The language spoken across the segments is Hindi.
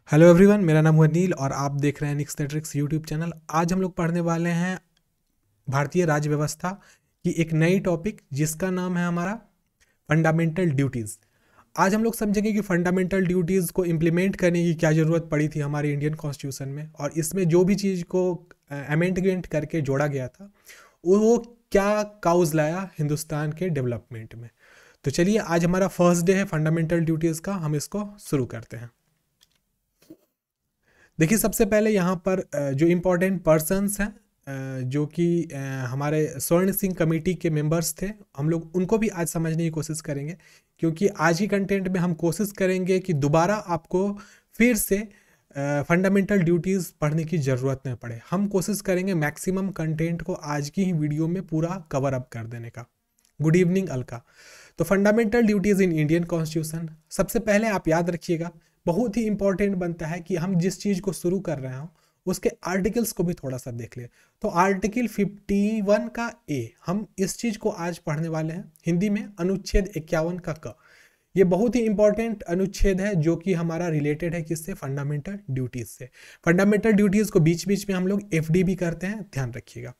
हेलो एवरीवन, मेरा नाम है नील और आप देख रहे हैं निक्स द ट्रिक्स यूट्यूब चैनल। आज हम लोग पढ़ने वाले हैं भारतीय राज्य व्यवस्था की एक नई टॉपिक जिसका नाम है हमारा फंडामेंटल ड्यूटीज़। आज हम लोग समझेंगे कि फंडामेंटल ड्यूटीज़ को इम्प्लीमेंट करने की क्या ज़रूरत पड़ी थी हमारे इंडियन कॉन्स्टिट्यूशन में, और इसमें जो भी चीज़ को अमेंडमेंट करके जोड़ा गया था वो क्या काउज लाया हिंदुस्तान के डेवलपमेंट में। तो चलिए, आज हमारा फर्स्ट डे है फंडामेंटल ड्यूटीज़ का, हम इसको शुरू करते हैं। देखिए, सबसे पहले यहाँ पर जो इम्पोर्टेंट पर्सन्स हैं, जो कि हमारे स्वर्ण सिंह कमेटी के मेंबर्स थे, हम लोग उनको भी आज समझने की कोशिश करेंगे, क्योंकि आज की कंटेंट में हम कोशिश करेंगे कि दोबारा आपको फिर से फंडामेंटल ड्यूटीज़ पढ़ने की ज़रूरत न पड़े। हम कोशिश करेंगे मैक्सिमम कंटेंट को आज की ही वीडियो में पूरा कवर अप कर देने का। Good evening Alka. तो fundamental duties in Indian constitution, सबसे पहले आप याद रखिएगा, बहुत ही इंपॉर्टेंट बनता है कि हम जिस चीज़ को शुरू कर रहे हो उसके आर्टिकल्स को भी थोड़ा सा देख लें। तो आर्टिकल 51 का ए, हम इस चीज़ को आज पढ़ने वाले हैं हिंदी में। अनुच्छेद 51 का क, ये बहुत ही इंपॉर्टेंट अनुच्छेद है जो कि हमारा रिलेटेड है किससे? फंडामेंटल ड्यूटीज़ से। फंडामेंटल ड्यूटीज़ को बीच बीच में हम लोग एफडी भी करते हैं, ध्यान रखिएगा।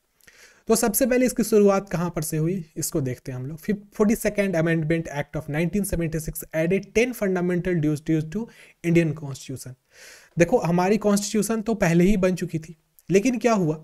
तो सबसे पहले इसकी शुरुआत कहाँ पर से हुई, इसको देखते हैं हम लोग। 42nd amendment act of 1976 added 10 fundamental duties to Indian constitution. देखो, हमारी कॉन्स्टिट्यूशन तो पहले ही बन चुकी थी, लेकिन क्या हुआ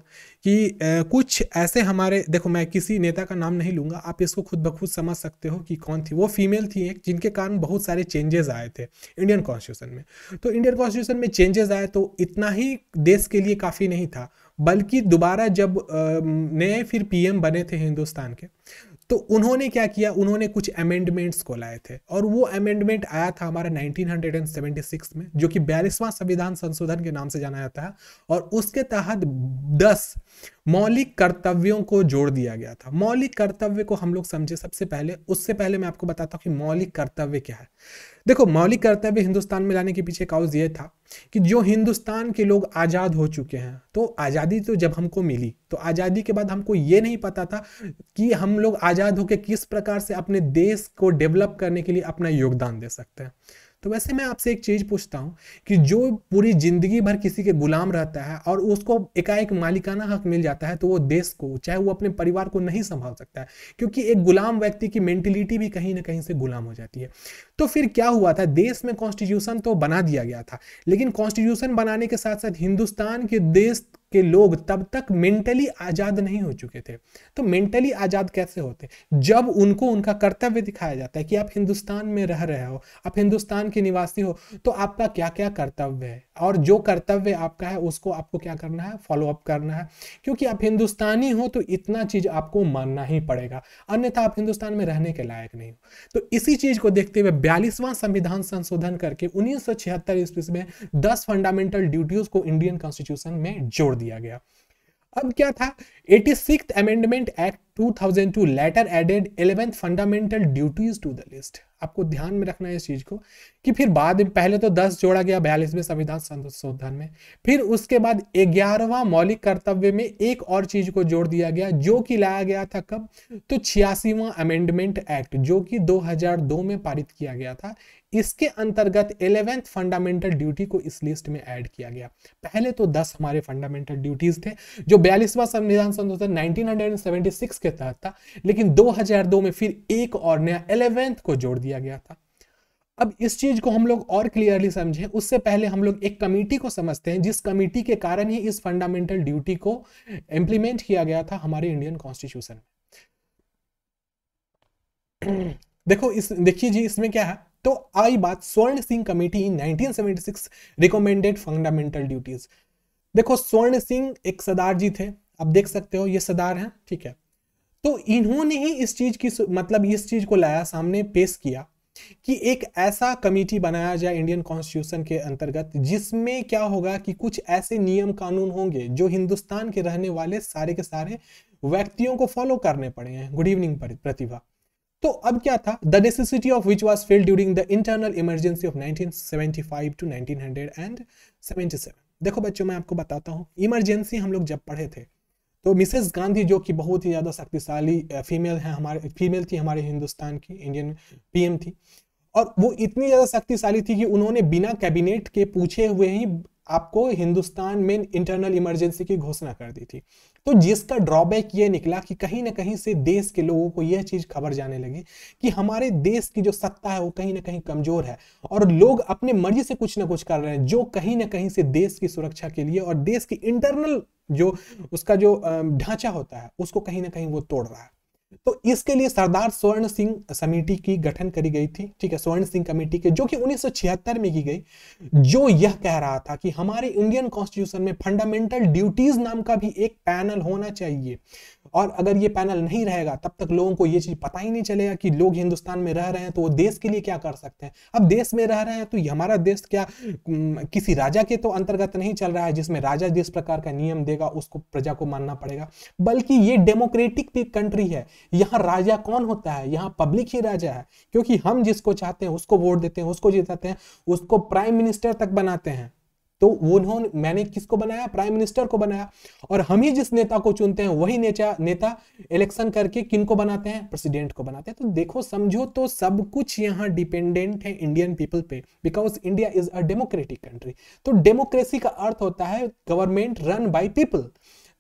कि कुछ ऐसे हमारे, देखो मैं किसी नेता का नाम नहीं लूंगा, आप इसको खुद ब खुद समझ सकते हो कि कौन थी वो। फीमेल थी एक, जिनके कारण बहुत सारे चेंजेस आए थे इंडियन कॉन्स्टिट्यूशन में। तो इंडियन कॉन्स्टिट्यूशन में चेंजेस आए तो इतना ही देश के लिए काफ़ी नहीं था, बल्कि दोबारा जब नए फिर पीएम बने थे हिंदुस्तान के, तो उन्होंने क्या किया, उन्होंने कुछ अमेंडमेंट्स को लाए थे। और वो अमेंडमेंट आया था हमारा 1976 में, जो कि 42वां संविधान संशोधन के नाम से जाना जाता है। और उसके तहत 10 मौलिक कर्तव्यों को जोड़ दिया गया था। मौलिक कर्तव्य को हम लोग समझे सबसे पहले, उससे पहले मैं आपको बताता हूँ कि मौलिक कर्तव्य क्या है। देखो, मौलिक कर्तव्य हिंदुस्तान में लाने के पीछे काउज ये था कि जो हिंदुस्तान के लोग आज़ाद हो चुके हैं, तो आज़ादी तो जब हमको मिली, तो आज़ादी के बाद हमको ये नहीं पता था कि हम लोग आज़ाद होकर किस प्रकार से अपने देश को डेवलप करने के लिए अपना योगदान दे सकते हैं। तो वैसे मैं आपसे एक चीज़ पूछता हूँ कि जो पूरी जिंदगी भर किसी के गुलाम रहता है और उसको एकाएक मालिकाना हक मिल जाता है, तो वो देश को, चाहे वो अपने परिवार को नहीं संभाल सकता है, क्योंकि एक गुलाम व्यक्ति की मेंटेलिटी भी कहीं ना कहीं से गुलाम हो जाती है। तो फिर क्या हुआ था, देश में कॉन्स्टिट्यूशन तो बना दिया गया था, लेकिन कॉन्स्टिट्यूशन बनाने के साथ साथ हिंदुस्तान के देश के लोग तब तक मेंटली आज़ाद नहीं हो चुके थे। तो मेंटली आज़ाद कैसे होते? जब उनको उनका कर्तव्य दिखाया जाता है कि आप हिंदुस्तान में रह रहे हो, आप हिंदुस्तान के निवासी हो, तो आपका क्या क्या कर्तव्य है, और जो कर्तव्य आपका है उसको आपको क्या करना है, फॉलो अप करना है। क्योंकि आप हिंदुस्तानी हो तो इतना चीज़ आपको मानना ही पड़ेगा, अन्यथा आप हिंदुस्तान में रहने के लायक नहीं हो। तो इसी चीज़ को देखते हुए 42वां संविधान संशोधन करके 1976 ईस्वी में 10 फंडामेंटल ड्यूटीज को इंडियन कॉन्स्टिट्यूशन में जोड़ दिया गया। अब क्या था, 86th amendment act 2002 later added 11th fundamental duties to the list. आपको ध्यान में रखना है इस चीज को कि फिर बाद में पहले तो 10 जोड़ा गया 42वें संविधान संशोधन में, फिर उसके बाद 11वां मौलिक कर्तव्य में एक और चीज को जोड़ दिया गया, जो कि लाया गया था कब, तो 86वां अमेंडमेंट एक्ट, जो कि 2002 में पारित किया गया था। इसके अंतर्गत 11th फंडामेंटल ड्यूटी को इस लिस्ट में ऐड किया गया। पहले तो 10 हमारे फंडामेंटल ड्यूटीज थे जो 42वां संविधान संशोधन 1976 के तहत था, लेकिन 2002 में फिर एक और नया 11th को जोड़ दिया गया था। अब इस चीज को हम लोग और क्लियरली समझें, उससे पहले हम लोग एक कमेटी को समझते हैं, जिस कमेटी के कारण ही इस फंडामेंटल ड्यूटी को इंप्लीमेंट किया गया था हमारे इंडियन कॉन्स्टिट्यूशन में। देखो, देखिए जी, इसमें क्या है, तो आई बात स्वर्ण सिंह कमेटी इन 1976 रिकमेंडेड फंडामेंटल ड्यूटीज। देखो, स्वर्ण सिंह एक सरदार जी थे, आप देख सकते हो ये सरदार हैं, ठीक है। तो इन्होंने ही इस चीज की, मतलब इस चीज को लाया सामने, पेश किया कि एक ऐसा कमेटी बनाया जाए इंडियन कॉन्स्टिट्यूशन के अंतर्गत, जिसमें क्या होगा कि कुछ ऐसे नियम कानून होंगे जो हिंदुस्तान के रहने वाले सारे के सारे व्यक्तियों को फॉलो करने पड़े हैं। Good evening Pratibha. तो अब क्या था, the necessity of which was felt during the internal emergency of 1975 to 1977। देखो बच्चों, मैं आपको बताता हूँ, इमरजेंसी हम लोग जब पढ़े थे, तो मिसेस गांधी, जो कि बहुत ही ज़्यादा शक्तिशाली फीमेल थी हमारे हिंदुस्तान की, इंडियन पीएम थी, और वो इतनी ज्यादा शक्तिशाली थी कि उन्होंने बिना कैबिनेट के पूछे हुए ही आपको हिंदुस्तान में इंटरनल इमरजेंसी की घोषणा कर दी थी। तो जिसका ड्रॉबैक ये निकला कि कहीं ना कहीं से देश के लोगों को यह चीज खबर जाने लगी कि हमारे देश की जो सत्ता है वो कहीं ना कहीं कमजोर है और लोग अपने मर्जी से कुछ ना कुछ कर रहे हैं जो कहीं ना कहीं से देश की सुरक्षा के लिए और देश की इंटरनल जो उसका जो ढांचा होता है उसको कहीं ना कहीं वो तोड़ रहा है। तो इसके लिए सरदार स्वर्ण सिंह समिति की गठन करी गई थी, ठीक है, स्वर्ण सिंह कमेटी के, जो कि 1976 में की गई, जो यह कह रहा था कि हमारे इंडियन कॉन्स्टिट्यूशन में फंडामेंटल ड्यूटीज नाम का भी एक पैनल होना चाहिए और अगर ये पैनल नहीं रहेगा तब तक लोगों को ये चीज पता ही नहीं चलेगा कि लोग हिंदुस्तान में रह रहे हैं तो वो देश के लिए क्या कर सकते हैं। अब देश में रह रहे हैं तो हमारा देश क्या किसी राजा के तो अंतर्गत नहीं चल रहा है जिसमें राजा जिस प्रकार का नियम देगा उसको प्रजा को मानना पड़ेगा, बल्कि ये डेमोक्रेटिक कंट्री है। यहाँ राजा कौन होता है? यहाँ पब्लिक ही राजा है, क्योंकि हम जिसको चाहते हैं उसको वोट देते हैं, उसको जिताते हैं, उसको प्राइम मिनिस्टर तक बनाते हैं। तो उन्होंने मैंने किसको बनाया? प्राइम मिनिस्टर को बनाया। और हम ही जिस नेता को चुनते हैं वही नेता इलेक्शन करके किनको बनाते हैं? प्रेसिडेंट को बनाते हैं। तो देखो समझो तो सब कुछ यहाँ डिपेंडेंट है इंडियन पीपल पे, because India is a democratic country. तो डेमोक्रेसी का अर्थ होता है गवर्नमेंट रन बाय पीपल।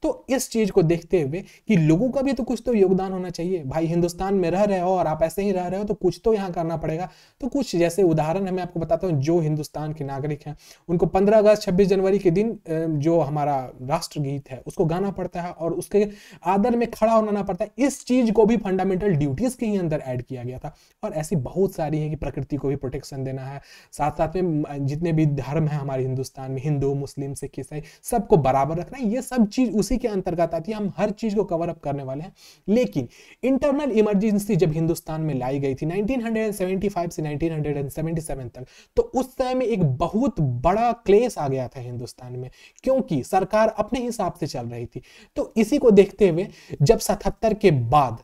तो इस चीज को देखते हुए कि लोगों का भी तो कुछ तो योगदान होना चाहिए। भाई हिंदुस्तान में रह रहे हो और आप ऐसे ही रह रहे हो तो कुछ तो यहाँ करना पड़ेगा। तो कुछ जैसे उदाहरण है मैं आपको बताता हूँ, जो हिंदुस्तान के नागरिक हैं उनको 15 अगस्त 26 जनवरी के दिन जो हमारा राष्ट्रगीत है उसको गाना पड़ता है और उसके आदर में खड़ा होना पड़ता है। इस चीज को भी फंडामेंटल ड्यूटीज के ही अंदर ऐड किया गया था। और ऐसी बहुत सारी है कि प्रकृति को भी प्रोटेक्शन देना है, साथ साथ में जितने भी धर्म है हमारे हिंदुस्तान में, हिंदू मुस्लिम सिख ईसाई, सबको बराबर रखना है। ये सब चीज उसी के अंतर्गत आती है। हम हर चीज को कवर अप करने वाले हैं। लेकिन इंटरनल इमरजेंसी जब हिंदुस्तान में लाई गई थी 1975 से 1977 तक, तो उस समय में एक बहुत बड़ा क्लेश आ गया था हिंदुस्तान में, क्योंकि सरकार अपने हिसाब से चल रही थी। तो इसी को देखते हुए जब 77 के बाद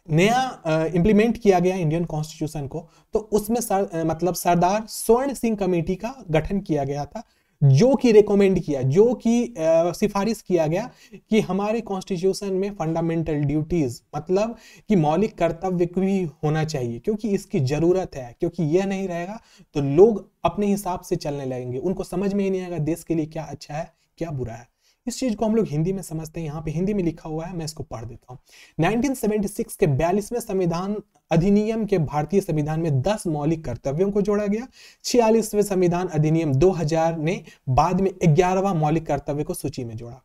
नया इंप्लीमेंट किया गया इंडियन कॉन्स्टिट्यूशन को, तो उसमें मतलब सरदार स्वर्ण सिंह कमेटी का गठन किया गया था, जो कि रेकमेंड किया, जो कि सिफारिश किया गया कि हमारे कॉन्स्टिट्यूशन में फंडामेंटल ड्यूटीज मतलब कि मौलिक कर्तव्य भी होना चाहिए, क्योंकि इसकी जरूरत है। क्योंकि यह नहीं रहेगा तो लोग अपने हिसाब से चलने लगेंगे, उनको समझ में ही नहीं आएगा देश के लिए क्या अच्छा है क्या बुरा है। इस चीज को हम लोग हिंदी में समझते हैं। यहाँ पे हिंदी में लिखा हुआ है, मैं इसको पढ़ देता हूँ। 1976 के 42वें संविधान अधिनियम के भारतीय संविधान में 10 मौलिक कर्तव्यों को जोड़ा गया। 46वें संविधान अधिनियम 2000 ने बाद में 11वां मौलिक कर्तव्य को सूची में जोड़ा।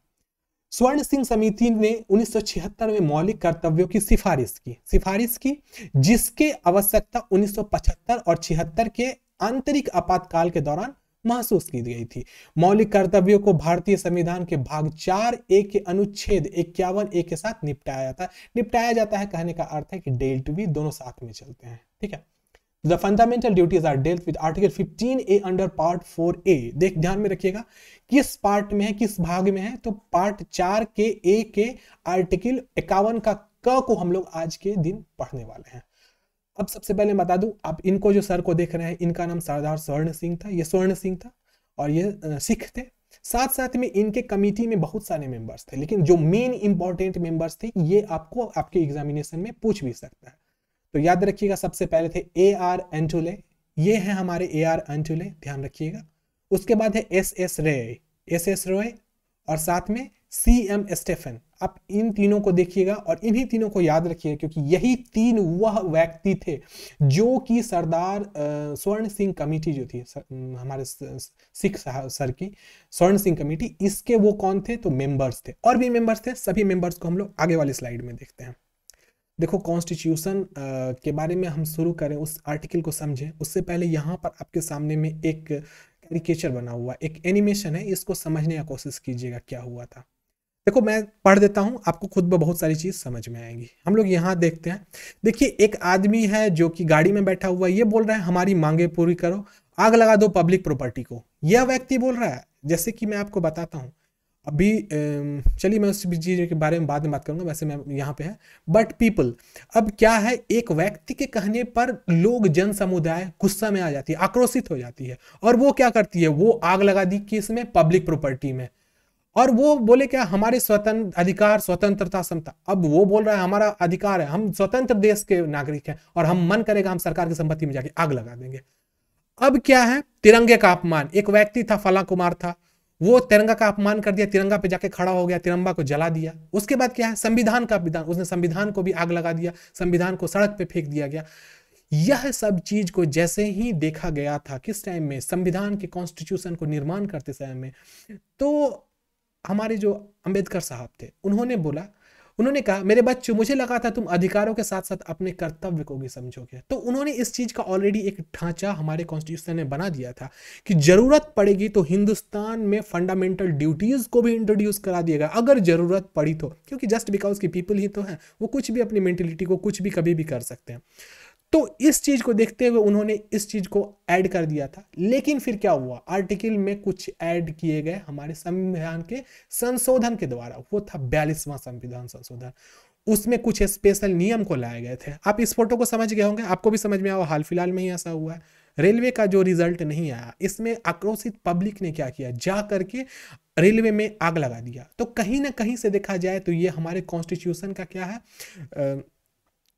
स्वर्ण सिंह समिति ने 1976 में मौलिक कर्तव्यों की सिफारिश की, जिसके आवश्यकता 1975 और 76 के आंतरिक आपातकाल के दौरान महसूस की गई थी। मौलिक कर्तव्यों को भारतीय संविधान के भाग 4A के अनुच्छेद 51A के साथ निपटाया जाता है। कहने का अर्थ है कि डेल्ट भी दोनों साथ में चलते हैं, ठीक है। The fundamental duties are dealt with Article 15A under Part 4A। देख ध्यान में रखिएगा किस पार्ट में है, किस भाग में है, तो पार्ट 4 के A के आर्टिकल 51 का क को हम लोग आज के दिन पढ़ने वाले हैं। अब सबसे पहले बता दूं, आप इनको जो सर को देख रहे हैं इनका नाम सरदार स्वर्ण सिंह था। ये स्वर्ण सिंह था और ये सिख थे। साथ साथ में इनके कमेटी में बहुत सारे मेंबर्स थे, लेकिन जो मेन इंपॉर्टेंट मेंबर्स थे ये आपको आपके एग्जामिनेशन में पूछ भी सकता है। तो याद रखिएगा, सबसे पहले थे A.R. एंटुले, ये है हमारे A.R. एंटुले, ध्यान रखिएगा। उसके बाद है S.S. रॉय और साथ में C.M. स्टेफन। आप इन तीनों को देखिएगा और इन्हीं तीनों को याद रखिएगा, क्योंकि यही तीन वह व्यक्ति थे जो कि सरदार स्वर्ण सिंह कमेटी जो थी हमारे सिख सर की स्वर्ण सिंह कमेटी, इसके वो कौन थे? तो मेंबर्स थे। और भी मेंबर्स थे, सभी मेंबर्स को हम लोग आगे वाली स्लाइड में देखते हैं। देखो कॉन्स्टिट्यूशन के बारे में हम शुरू करें, उस आर्टिकल को समझें उससे पहले यहाँ पर आपके सामने में एक कैरिकेचर बना हुआ, एक एनिमेशन है, इसको समझने की कोशिश कीजिएगा क्या हुआ था। देखो मैं पढ़ देता हूँ, आपको खुद में बहुत सारी चीज समझ में आएंगी। हम लोग यहाँ देखते हैं। देखिए एक आदमी है जो कि गाड़ी में बैठा हुआ है, ये बोल रहा है हमारी मांगे पूरी करो, आग लगा दो पब्लिक प्रॉपर्टी को। यह व्यक्ति बोल रहा है, जैसे कि मैं आपको बताता हूँ अभी, चलिए मैं उस चीज के बारे में बाद में बात करूंगा, वैसे मैं यहाँ पे है। बट पीपल, अब क्या है, एक व्यक्ति के कहने पर लोग, जन समुदाय गुस्सा में आ जाती है, आक्रोशित हो जाती है, और वो क्या करती है, वो आग लगा दी किसमें? पब्लिक प्रॉपर्टी में। और वो बोले क्या, हमारे स्वतंत्र अधिकार, स्वतंत्रता, समता। अब वो बोल रहा है हमारा अधिकार है, हम स्वतंत्र देश के नागरिक हैं और हम मन करेगा हम सरकार की संपत्ति में जाके आग लगा देंगे। अब क्या है, तिरंगे का अपमान। एक व्यक्ति था, फला कुमार था, वो तिरंगा का अपमान कर दिया, तिरंगा पे जाके खड़ा हो गया, तिरंगा को जला दिया। उसके बाद क्या है, संविधान का विधान, उसने संविधान को भी आग लगा दिया, संविधान को सड़क पे फेंक दिया गया। यह सब चीज को जैसे ही देखा गया था किस टाइम में, संविधान के कॉन्स्टिट्यूशन को निर्माण करते समय में, तो हमारे जो अंबेडकर साहब थे उन्होंने बोला, उन्होंने कहा मेरे बच्चों, मुझे लगा था तुम अधिकारों के साथ साथ अपने कर्तव्य को भी समझोगे। तो उन्होंने इस चीज का ऑलरेडी एक ढांचा हमारे कॉन्स्टिट्यूशन में बना दिया था कि जरूरत पड़ेगी तो हिंदुस्तान में फंडामेंटल ड्यूटीज को भी इंट्रोड्यूस करा दिएगा अगर जरूरत पड़ी तो, क्योंकि जस्ट बिकॉज की पीपल ही तो है, वो कुछ भी अपनी मेंटेलिटी को कुछ भी कभी भी कर सकते हैं। तो इस चीज को देखते हुए उन्होंने इस चीज को ऐड कर दिया था। लेकिन फिर क्या हुआ, आर्टिकल में कुछ ऐड किए गए हमारे संविधान के संशोधन के द्वारा, वो था 42वां संविधान संशोधन। उसमें कुछ स्पेशल नियम को लाए गए थे। आप इस फोटो को समझ गए होंगे, आपको भी समझ में आया, हाल फिलहाल में ही ऐसा हुआ है। रेलवे का जो रिजल्ट नहीं आया, इसमें आक्रोशित पब्लिक ने क्या किया, जा करके रेलवे में आग लगा दिया। तो कहीं ना कहीं से देखा जाए तो ये हमारे कॉन्स्टिट्यूशन का क्या है,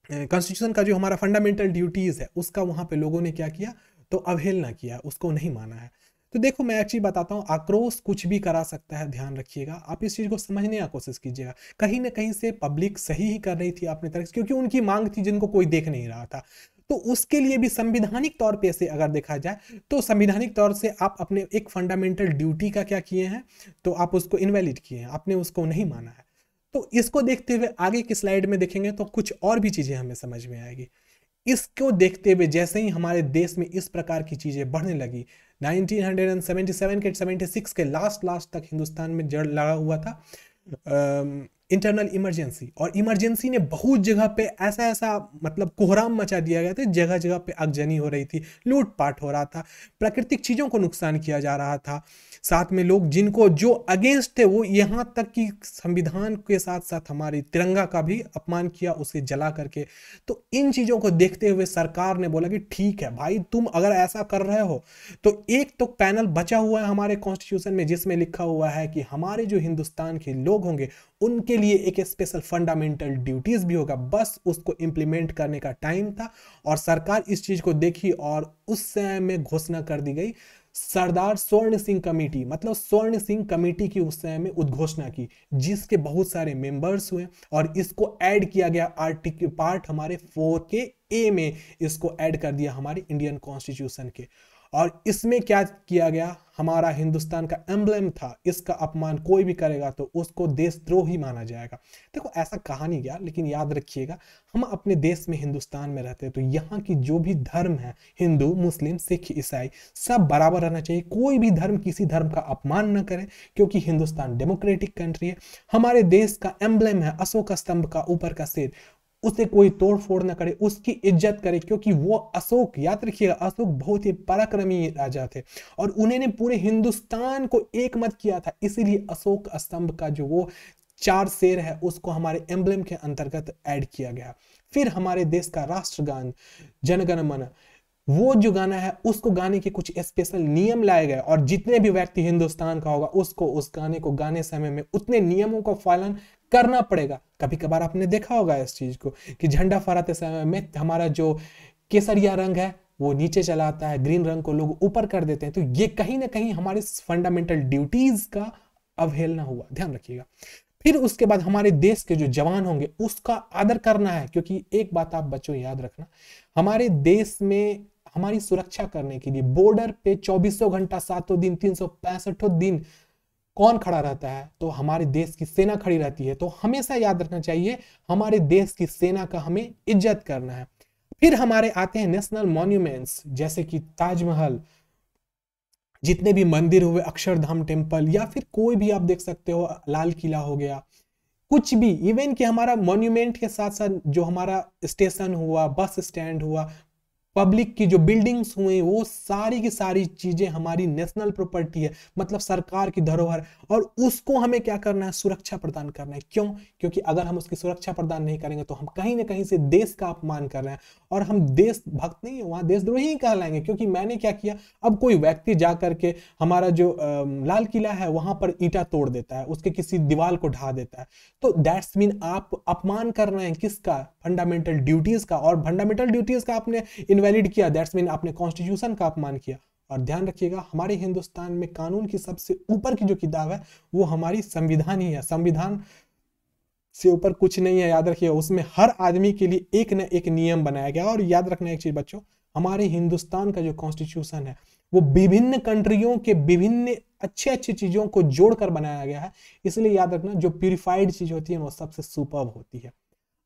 कॉन्स्टिट्यूशन का जो हमारा फंडामेंटल ड्यूटीज है उसका वहां पे लोगों ने क्या किया, तो अवहेलना किया, उसको नहीं माना है। तो देखो मैं एक चीज बताता हूँ, आक्रोश कुछ भी करा सकता है, ध्यान रखिएगा। आप इस चीज को समझने की कोशिश कीजिएगा। कहीं ना कहीं से पब्लिक सही ही कर रही थी अपनी तरफ से, क्योंकि उनकी मांग थी जिनको कोई देख नहीं रहा था। तो उसके लिए भी संवैधानिक तौर पे से अगर देखा जाए तो संवैधानिक तौर से आप अपने एक फंडामेंटल ड्यूटी का क्या किए हैं, तो आप उसको इनवैलिड किए हैं, आपने उसको नहीं माना है। तो इसको देखते हुए आगे की स्लाइड में देखेंगे तो कुछ और भी चीजें हमें समझ में आएगी। इसको देखते हुए जैसे ही हमारे देश में इस प्रकार की चीजें बढ़ने लगी, 1977 के 76 के लास्ट तक हिंदुस्तान में जड़ लगा हुआ था इंटरनल इमरजेंसी। और इमरजेंसी ने बहुत जगह पे ऐसा मतलब कोहराम मचा दिया गया था, जगह जगह पे आगजनी हो रही थी, लूटपाट हो रहा था, प्राकृतिक चीज़ों को नुकसान किया जा रहा था। साथ में लोग जिनको जो अगेंस्ट थे वो यहाँ तक कि संविधान के साथ साथ हमारी तिरंगा का भी अपमान किया, उसे जला करके। तो इन चीज़ों को देखते हुए सरकार ने बोला कि ठीक है भाई, तुम अगर ऐसा कर रहे हो तो एक तो पैनल बचा हुआ है हमारे कॉन्स्टिट्यूशन में जिसमें लिखा हुआ है कि हमारे जो हिंदुस्तान के लोग होंगे उनके लिए एक स्पेशल फंडामेंटल ड्यूटीज भी होगा, बस उसको इंप्लीमेंट करने का टाइम था। और सरकार इस चीज को देखी और उस समय में घोषणा कर दी गई सरदार स्वर्ण सिंह कमेटी, मतलब स्वर्ण सिंह कमेटी की उस समय में उद्घोषणा की, जिसके बहुत सारे मेंबर्स हुए और इसको ऐड किया गया आर्टिकल पार्ट हमारे 4 के ए में, इसको ऐड कर दिया हमारे इंडियन कॉन्स्टिट्यूशन के। और इसमें क्या किया गया, हमारा हिंदुस्तान का एम्ब्लेम था, इसका अपमान कोई भी करेगा तो उसको देशद्रोही माना जाएगा। देखो ऐसा कहा नहीं गया, लेकिन याद रखिएगा हम अपने देश में हिंदुस्तान में रहते हैं तो यहाँ की जो भी धर्म है, हिंदू मुस्लिम सिख ईसाई, सब बराबर रहना चाहिए। कोई भी धर्म किसी धर्म का अपमान न करे, क्योंकि हिंदुस्तान डेमोक्रेटिक कंट्री है। हमारे देश का एम्ब्लेम है अशोक स्तंभ का ऊपर का शेर, उसे कोई तोड़ फोड़ ना करे, उसकी इज्जत करे, क्योंकि वो अशोक, याद रखिएगा अशोक बहुत ही पराक्रमी राजा थे और उन्होंने पूरे हिंदुस्तान को एक मत किया था। इसीलिए अशोक स्तंभ का जो वो 4 शेर है उसको हमारे एम्ब्लेम के अंतर्गत ऐड किया गया। फिर हमारे देश का राष्ट्रगान जनगण मन, वो जो गाना है उसको गाने के कुछ स्पेशल नियम लाए गए और जितने भी व्यक्ति हिंदुस्तान का होगा उसको उस गाने को गाने समय में उतने नियमों का पालन करना पड़ेगा। कभी कभार आपने देखा होगा इस चीज को कि झंडा फहराते समय में हमारा जो केसरिया रंग है वो नीचे चला आता है, ग्रीन रंग को लोग ऊपर कर देते हैं। तो ये कहीं ना कहीं हमारे फंडामेंटल ड्यूटीज का अवहेलना हुआ, ध्यान रखिएगा। फिर उसके बाद हमारे देश के जो जवान होंगे उसका आदर करना है, क्योंकि एक बात आप बच्चों याद रखना, हमारे देश में हमारी सुरक्षा करने के लिए बॉर्डर पे 24 घंटा 7 दिन 365 दिन कौन खड़ा रहता है, तो हमारे देश की सेना खड़ी रहती है। तो हमेशा याद रखना चाहिए हमारे देश की सेना का हमें इज्जत करना है। फिर हमारे आते हैं नेशनल मॉन्यूमेंट्स, जैसे कि ताजमहल, जितने भी मंदिर हुए, अक्षरधाम टेम्पल, या फिर कोई भी आप देख सकते हो लाल किला हो गया, कुछ भी, इवन कि हमारा मॉन्यूमेंट के साथ साथ जो हमारा स्टेशन हुआ, बस स्टैंड हुआ, पब्लिक की जो बिल्डिंग्स हुए वो सारी की सारी चीजें हमारी नेशनल प्रॉपर्टी है, मतलब सरकार की धरोहर, और उसको हमें क्या करना है, सुरक्षा प्रदान करना है। क्यों? क्योंकि अगर हम उसकी सुरक्षा प्रदान नहीं करेंगे तो हम कहीं ना कहीं से देश का अपमान कर रहे हैं, और हम देशभक्त नहीं है, वहां देशद्रोही ही कहलाएंगे। क्योंकि मैंने क्या किया, अब कोई व्यक्ति जा करके हमारा जो लाल किला है वहां पर ईंटा तोड़ देता है, उसके किसी दीवार को ढा देता है, तो दैट्स मीन आप अपमान कर रहे हैं किसका, फंडामेंटल ड्यूटीज का। और फंडामेंटल ड्यूटीज का आपने इनवैलिड किया, दैट्स मीन आपने कॉन्स्टिट्यूशन का अपमान किया। और ध्यान रखिएगा, हमारे हिंदुस्तान में कानून की सबसे ऊपर की जो किताब है वो हमारी संविधान ही है। संविधान से ऊपर कुछ नहीं है, याद रखिएगा। उसमें हर आदमी के लिए एक न एक नियम बनाया गया। और याद रखना एक चीज बच्चों, हमारे हिंदुस्तान का जो कॉन्स्टिट्यूशन है वो विभिन्न कंट्रियों के विभिन्न अच्छे अच्छे चीजों को जोड़कर बनाया गया है। इसलिए याद रखना, जो प्यूरिफाइड चीज होती है वो सबसे सुपर्ब होती है।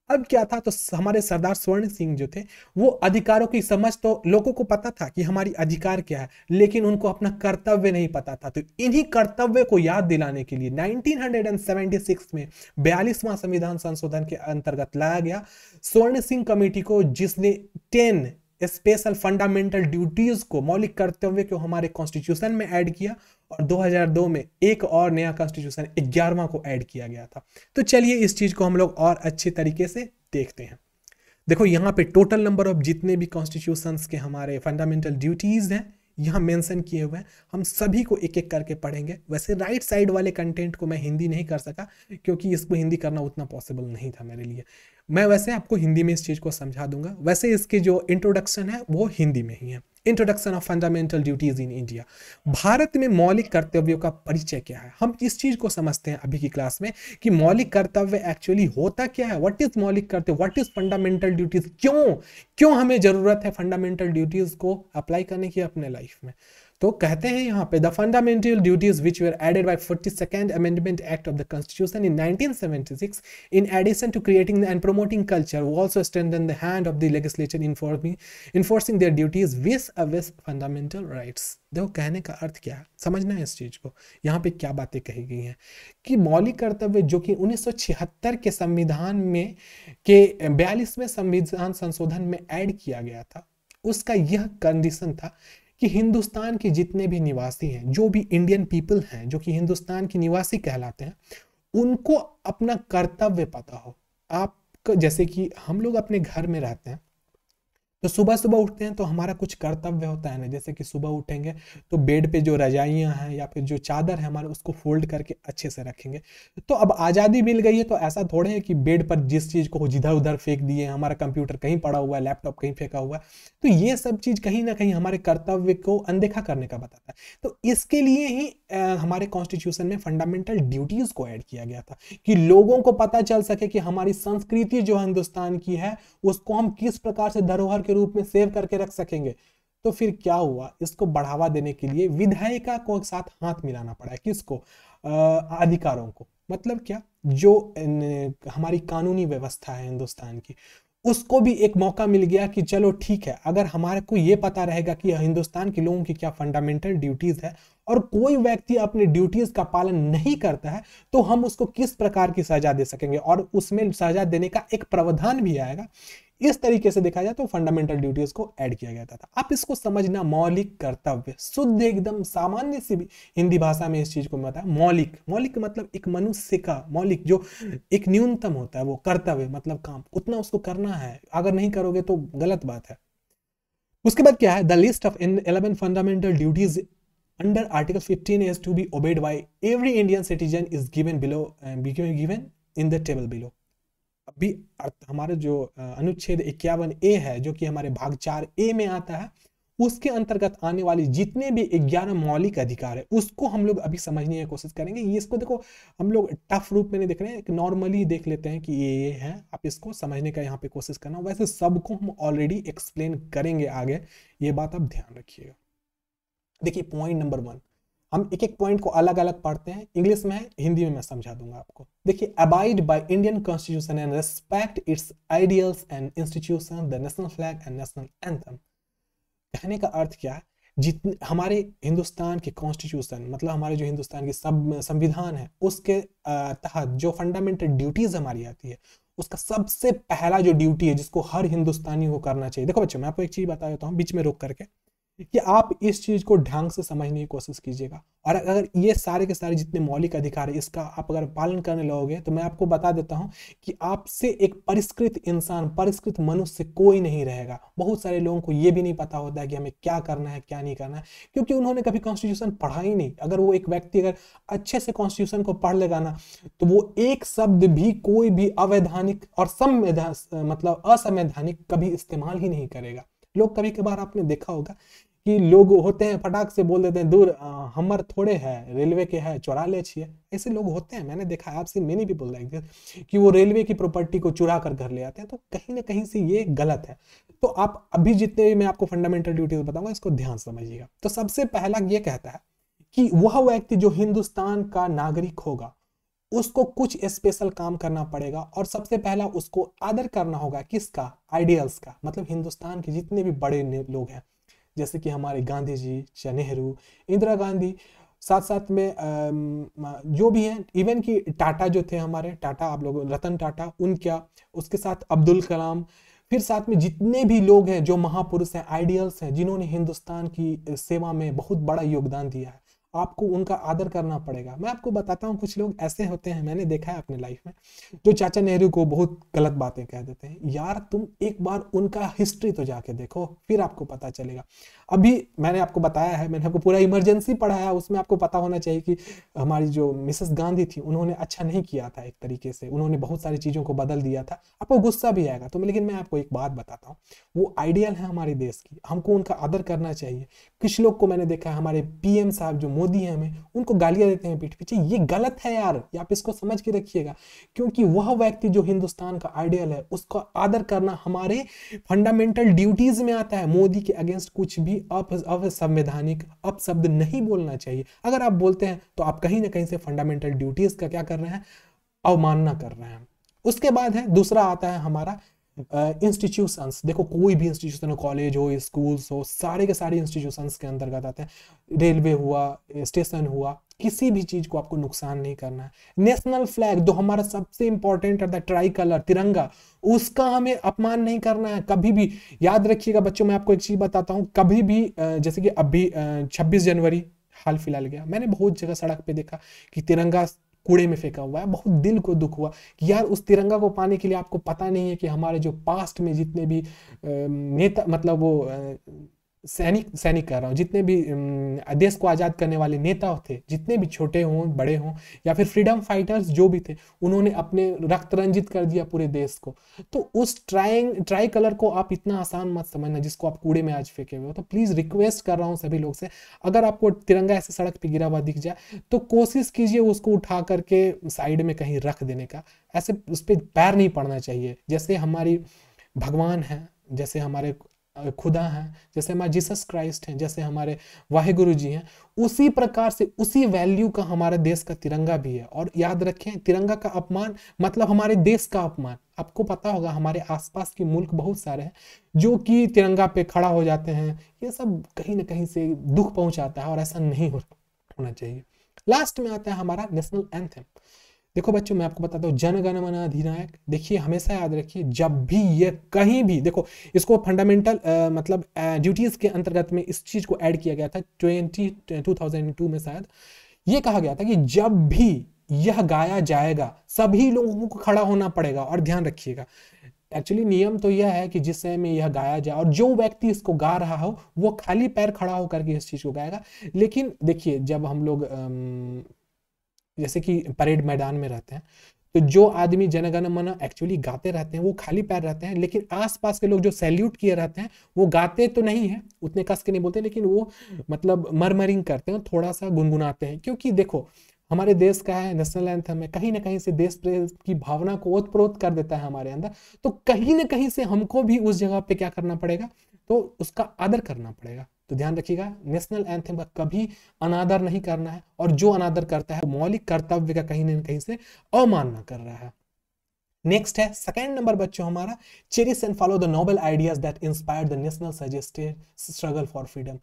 अब क्या था, तो हमारे सरदार स्वर्ण सिंह जो थे वो अधिकारों की समझ, तो लोगों को पता था कि हमारी अधिकार क्या है, लेकिन उनको अपना कर्तव्य नहीं पता था। तो इन्हीं कर्तव्य को याद दिलाने के लिए 1976 में 42वां संविधान संशोधन के अंतर्गत लाया गया स्वर्ण सिंह कमेटी को, जिसने 10 स्पेशल फंडामेंटल ड्यूटीज को, मौलिक कर्तव्य को हमारे कॉन्स्टिट्यूशन में ऐड किया। और 2002 में एक और नया कॉन्स्टिट्यूशन 11वां को ऐड किया गया था। तो चलिए इस चीज को हम लोग और अच्छे तरीके से देखते हैं। देखो यहाँ पे टोटल नंबर ऑफ जितने भी कॉन्स्टिट्यूशंस के हमारे फंडामेंटल ड्यूटीज हैं यहाँ मेंशन किए हुए हैं, हम सभी को एक एक करके पढ़ेंगे। वैसे राइट साइड वाले कंटेंट को मैं हिंदी नहीं कर सका क्योंकि इसको हिंदी करना उतना पॉसिबल नहीं था मेरे लिए। मैं वैसे आपको हिंदी में इस चीज़ को समझा दूंगा। वैसे इसके जो इंट्रोडक्शन है वो हिंदी में ही है। Introduction of fundamental duties in India. Bharat में मौलिक कर्तव्यों का परिचय क्या है, हम इस चीज को समझते हैं अभी की क्लास में कि मौलिक कर्तव्य एक्चुअली होता क्या है। व्हाट इज मौलिक कर्तव्य, व्हाट इज फंडामेंटल ड्यूटीज, क्यों हमें जरूरत है फंडामेंटल ड्यूटीज को अप्लाई करने की अपने लाइफ में। तो कहते हैं यहाँ पे, the fundamental duties which were added by 42nd amendment act of the constitution in 1976 in addition to creating and promoting culture will also strengthen the hand of the legislature enforcing their duties with fundamental rights। देखो कहने का अर्थ क्या है, समझना है इस चीज को। यहाँ पे क्या बातें कही गई हैं कि मौलिक कर्तव्य जो कि 1976 के संविधान में के 42वें संविधान संशोधन में ऐड किया गया था, उसका यह कंडीशन था कि हिंदुस्तान के जितने भी निवासी हैं, जो भी इंडियन पीपल हैं जो कि हिंदुस्तान के निवासी कहलाते हैं, उनको अपना कर्तव्य पता हो। आप जैसे कि हम लोग अपने घर में रहते हैं तो सुबह सुबह उठते हैं तो हमारा कुछ कर्तव्य होता है ना, जैसे कि सुबह उठेंगे तो बेड पे जो रजाइयाँ हैं या फिर जो चादर है हमारे, उसको फोल्ड करके अच्छे से रखेंगे। तो अब आज़ादी मिल गई है तो ऐसा थोड़े है कि बेड पर जिस चीज़ को जिधर उधर फेंक दिए, हमारा कंप्यूटर कहीं पड़ा हुआ है, लैपटॉप कहीं फेंका हुआ है, तो ये सब चीज़ कहीं ना कहीं हमारे कर्तव्य को अनदेखा करने का बताता है। तो इसके लिए ही हमारे कॉन्स्टिट्यूशन में फंडामेंटल ड्यूटीज़ को ऐड किया गया था कि लोगों को पता चल सके कि हमारी संस्कृति जो हिंदुस्तान की है उसको हम किस प्रकार से धरोहर के रूप में सेव करके रख सकेंगे। तो फिर क्या हुआ, इसको बढ़ावा देने के लिए विधायिका को साथ हाथ मिलाना पड़ा है। किसको? अधिकारों को। मतलब क्या, जो हमारी कानूनी व्यवस्था है हिंदुस्तान की, उसको भी एक मौका मिल गया कि चलो ठीक है, अगर हमारे को ये पता रहेगा कि हिंदुस्तान के लोगों की क्या फंडामेंटल ड्यूटीज है और कोई व्यक्ति अपने ड्यूटीज का पालन नहीं करता है तो हम उसको किस प्रकार की सजा दे सकेंगे, और उसमें सजा देने का एक प्रावधान भी आएगा। इस तरीके से देखा जाए तो फंडामेंटल ड्यूटीज को ऐड किया गया था। आप इसको समझना, मौलिक कर्तव्य, शुद्ध एकदम सामान्य सी भी हिंदी भाषा में इस चीज को बताया। मौलिक, मौलिक मतलब एक मनुष्य का मौलिक जो एक न्यूनतम होता है, वो कर्तव्य मतलब काम, उतना उसको करना है, अगर नहीं करोगे तो गलत बात है। उसके बाद क्या है, the list of 11 fundamental duties under article 15 is to be obeyed by every Indian citizen is given given in the table below। अभी हमारे जो अनुच्छेद 51A है जो कि हमारे भाग 4A में आता है, उसके अंतर्गत आने वाली जितने भी 11 मौलिक अधिकार है उसको हम लोग अभी समझने की कोशिश करेंगे। ये इसको देखो हम लोग टफ रूप में नहीं देख रहे हैं, नॉर्मली देख लेते हैं कि ये है, आप इसको समझने का यहाँ पे कोशिश करना। वैसे सबको हम ऑलरेडी एक्सप्लेन करेंगे आगे, ये बात आप ध्यान रखिएगा। देखिए पॉइंट नंबर 1, हम एक एक पॉइंट को अलग अलग पढ़ते हैं, इंग्लिश में है, हिंदी में मैं समझा दूंगा आपको। देखिए, abide by Indian constitution and respect it's ideals and institution, the national flag and national anthem. कहने का अर्थ क्या है, जितने हमारे हिंदुस्तान के कॉन्स्टिट्यूशन मतलब हमारे जो हिंदुस्तान की सब संविधान है उसके तहत जो फंडामेंटल ड्यूटीज हमारी आती है उसका सबसे पहला जो ड्यूटी है जिसको हर हिंदुस्तानी को करना चाहिए। देखो बच्चों, मैं आपको एक चीज बता देता हूँ बीच में रोक करके, कि आप इस चीज को ढंग से समझने की कोशिश कीजिएगा, और अगर ये सारे के सारे जितने मौलिक अधिकार है इसका आप अगर पालन करने लगोगे तो मैं आपको बता देता हूं कि आपसे एक परिष्कृत इंसान, परिष्कृत मनुष्य कोई नहीं रहेगा। बहुत सारे लोगों को ये भी नहीं पता होता है कि हमें क्या करना है क्या नहीं करना है, क्योंकि उन्होंने कभी कॉन्स्टिट्यूशन पढ़ा ही नहीं। अगर वो एक व्यक्ति अगर अच्छे से कॉन्स्टिट्यूशन को पढ़ लेगा ना, तो वो एक शब्द भी कोई भी अवैधानिक और मतलब असंवैधानिक कभी इस्तेमाल ही नहीं करेगा। लोग कभी कभार आपने देखा होगा कि लोग होते हैं फटाक से बोल देते हैं दूर हमर थोड़े है रेलवे के है चुरा ले छिए। ऐसे लोग होते हैं, मैंने देखा है, आपसे मैंने भी बोला कि वो रेलवे की प्रॉपर्टी को चुरा कर घर ले आते हैं। तो कहीं ना कहीं से ये गलत है। तो आप अभी जितने भी मैं आपको फंडामेंटल ड्यूटीज बताऊंगा इसको ध्यान समझिएगा। तो सबसे पहला ये कहता है कि वह व्यक्ति जो हिंदुस्तान का नागरिक होगा उसको कुछ स्पेशल काम करना पड़ेगा, और सबसे पहला उसको आदर करना होगा किसका? आइडियल्स का। मतलब हिंदुस्तान के जितने भी बड़े लोग हैं, जैसे कि हमारे गांधी जी, नेहरू, इंदिरा गांधी, साथ साथ में जो भी हैं, इवन कि टाटा जो थे हमारे, टाटा आप लोग, रतन टाटा, उनका, उसके साथ अब्दुल कलाम, फिर साथ में जितने भी लोग हैं जो महापुरुष हैं, आइडियल्स हैं, जिन्होंने हिंदुस्तान की सेवा में बहुत बड़ा योगदान दिया है, आपको उनका आदर करना पड़ेगा। मैं आपको बताता हूँ, कुछ लोग ऐसे होते हैं, मैंने देखा है अपने लाइफ में, जो चाचा नेहरू को बहुत गलत बातें कह देते हैं। यार तुम एक बार उनका हिस्ट्री तो जाके देखो, फिर आपको पता चलेगा। अभी मैंने आपको बताया है, मैंने आपको पूरा इमरजेंसी पढ़ाया है, उसमें आपको पता होना चाहिए कि हमारी जो मिसेस गांधी थी उन्होंने अच्छा नहीं किया था। एक तरीके से उन्होंने बहुत सारी चीज़ों को बदल दिया था। आपको गुस्सा भी आएगा तो लेकिन मैं आपको एक बात बताता हूँ, वो आइडियल है हमारे देश की, हमको उनका आदर करना चाहिए। कुछ लोग को मैंने देखा है, हमारे पीएम साहब जो मोदी हैं, हमें उनको गालियां देते हैं पीठ पीछे। ये गलत है यार, ये आप इसको समझ के रखिएगा, क्योंकि वह व्यक्ति जो हिंदुस्तान का आइडियल है उसका आदर करना हमारे फंडामेंटल ड्यूटीज में आता है। मोदी के अगेंस्ट कुछ भी असंवैधानिक अपशब्द नहीं बोलना चाहिए। अगर आप बोलते हैं तो आप कहीं ना कहीं से फंडामेंटल ड्यूटीज का क्या कर रहे हैं? अवमानना कर रहे हैं। उसके बाद है दूसरा आता है हमारा इंस्टीट्यूशंस। देखो कोई भी इंस्टीट्यूशन हो, कॉलेज हो, स्कूल्स हो, सारे के सारे इंस्टीट्यूशंस के अंतर्गत आते हैं। रेलवे हुआ, स्टेशन हुआ, किसी भी चीज को आपको नुकसान नहीं करना है। नेशनल फ्लैग जो हमारा सबसे इंपॉर्टेंट है, ट्राई कलर, तिरंगा, उसका हमें अपमान नहीं करना है कभी भी। याद रखिएगा बच्चों, मैं आपको एक चीज बताता हूँ, कभी भी जैसे कि अभी 26 जनवरी हाल फिलहाल गया, मैंने बहुत जगह सड़क पे देखा कि तिरंगा कूड़े में फेंका हुआ है। बहुत दिल को दुख हुआ कि यार उस तिरंगा को पाने के लिए आपको पता नहीं है कि हमारे जो पास्ट में जितने भी नेता, मतलब वो सैनिक कह रहा हूँ, जितने भी देश को आज़ाद करने वाले नेता थे, जितने भी छोटे हों बड़े हों या फिर फ्रीडम फाइटर्स जो भी थे, उन्होंने अपने रक्त रंजित कर दिया पूरे देश को। तो उस ट्राई कलर को आप इतना आसान मत समझना जिसको आप कूड़े में आज फेंके हुए हो। तो प्लीज़ रिक्वेस्ट कर रहा हूँ सभी लोग से, अगर आपको तिरंगा ऐसे सड़क पर गिरा हुआ दिख जाए तो कोशिश कीजिए उसको उठा करके साइड में कहीं रख देने का। ऐसे उस पर पैर नहीं पड़ना चाहिए। जैसे हमारी भगवान हैं, जैसे हमारे खुदा हैं, जैसे हमारे जीसस क्राइस्ट हैं, जैसे हमारे वाहेगुरु जी हैं, उसी प्रकार से उसी वैल्यू का हमारे देश का तिरंगा भी है। और याद रखें, तिरंगा का अपमान मतलब हमारे देश का अपमान। आपको पता होगा हमारे आसपास के मुल्क बहुत सारे हैं जो कि तिरंगा पे खड़ा हो जाते हैं। ये सब कहीं ना कहीं से दुख पहुंचाता है और ऐसा नहीं होना चाहिए। लास्ट में आता है हमारा नेशनल एंथम। देखो बच्चों, मैं आपको बताता हूँ, जन गण मन अधिनायक। देखिए हमेशा याद रखिए, जब भी ये कहीं भी देखो, इसको फंडामेंटल मतलब ड्यूटीज के अंतर्गत में इस चीज को ऐड किया गया था 2002 में शायद। ये कहा गया था कि जब भी यह गाया जाएगा सभी लोगों को खड़ा होना पड़ेगा। और ध्यान रखिएगा, एक्चुअली नियम तो यह है कि जिस समय में यह गाया जाए और जो व्यक्ति इसको गा रहा हो वो खाली पैर खड़ा होकर के इस चीज को गाएगा। लेकिन देखिए, जब हम लोग जैसे कि परेड मैदान में रहते हैं तो जो आदमी जनगण मन एक्चुअली गाते रहते हैं वो खाली पैर रहते हैं, लेकिन आसपास के लोग जो सैल्यूट किए रहते हैं वो गाते तो नहीं है, उतने कस के नहीं बोलते, लेकिन वो मतलब मरमरिंग करते हैं, थोड़ा सा गुनगुनाते हैं। क्योंकि देखो हमारे देश का है, नेशनल एंथम है, कहीं ना कहीं से देश प्रेम की भावना को ओतप्रोत कर देता है हमारे अंदर। तो कहीं ना कहीं से हमको भी उस जगह पे क्या करना पड़ेगा, तो उसका आदर करना पड़ेगा। तो ध्यान रखिएगा, नेशनल एंथम का कभी अनादर नहीं करना है, और जो अनादर करता है मौलिक कर्तव्य का कहीं ना कहीं से अवमानना कर रहा है। नेक्स्ट है सेकंड नंबर बच्चों हमारा, cherish and follow the noble ideas that inspire the national suggested struggle for freedom.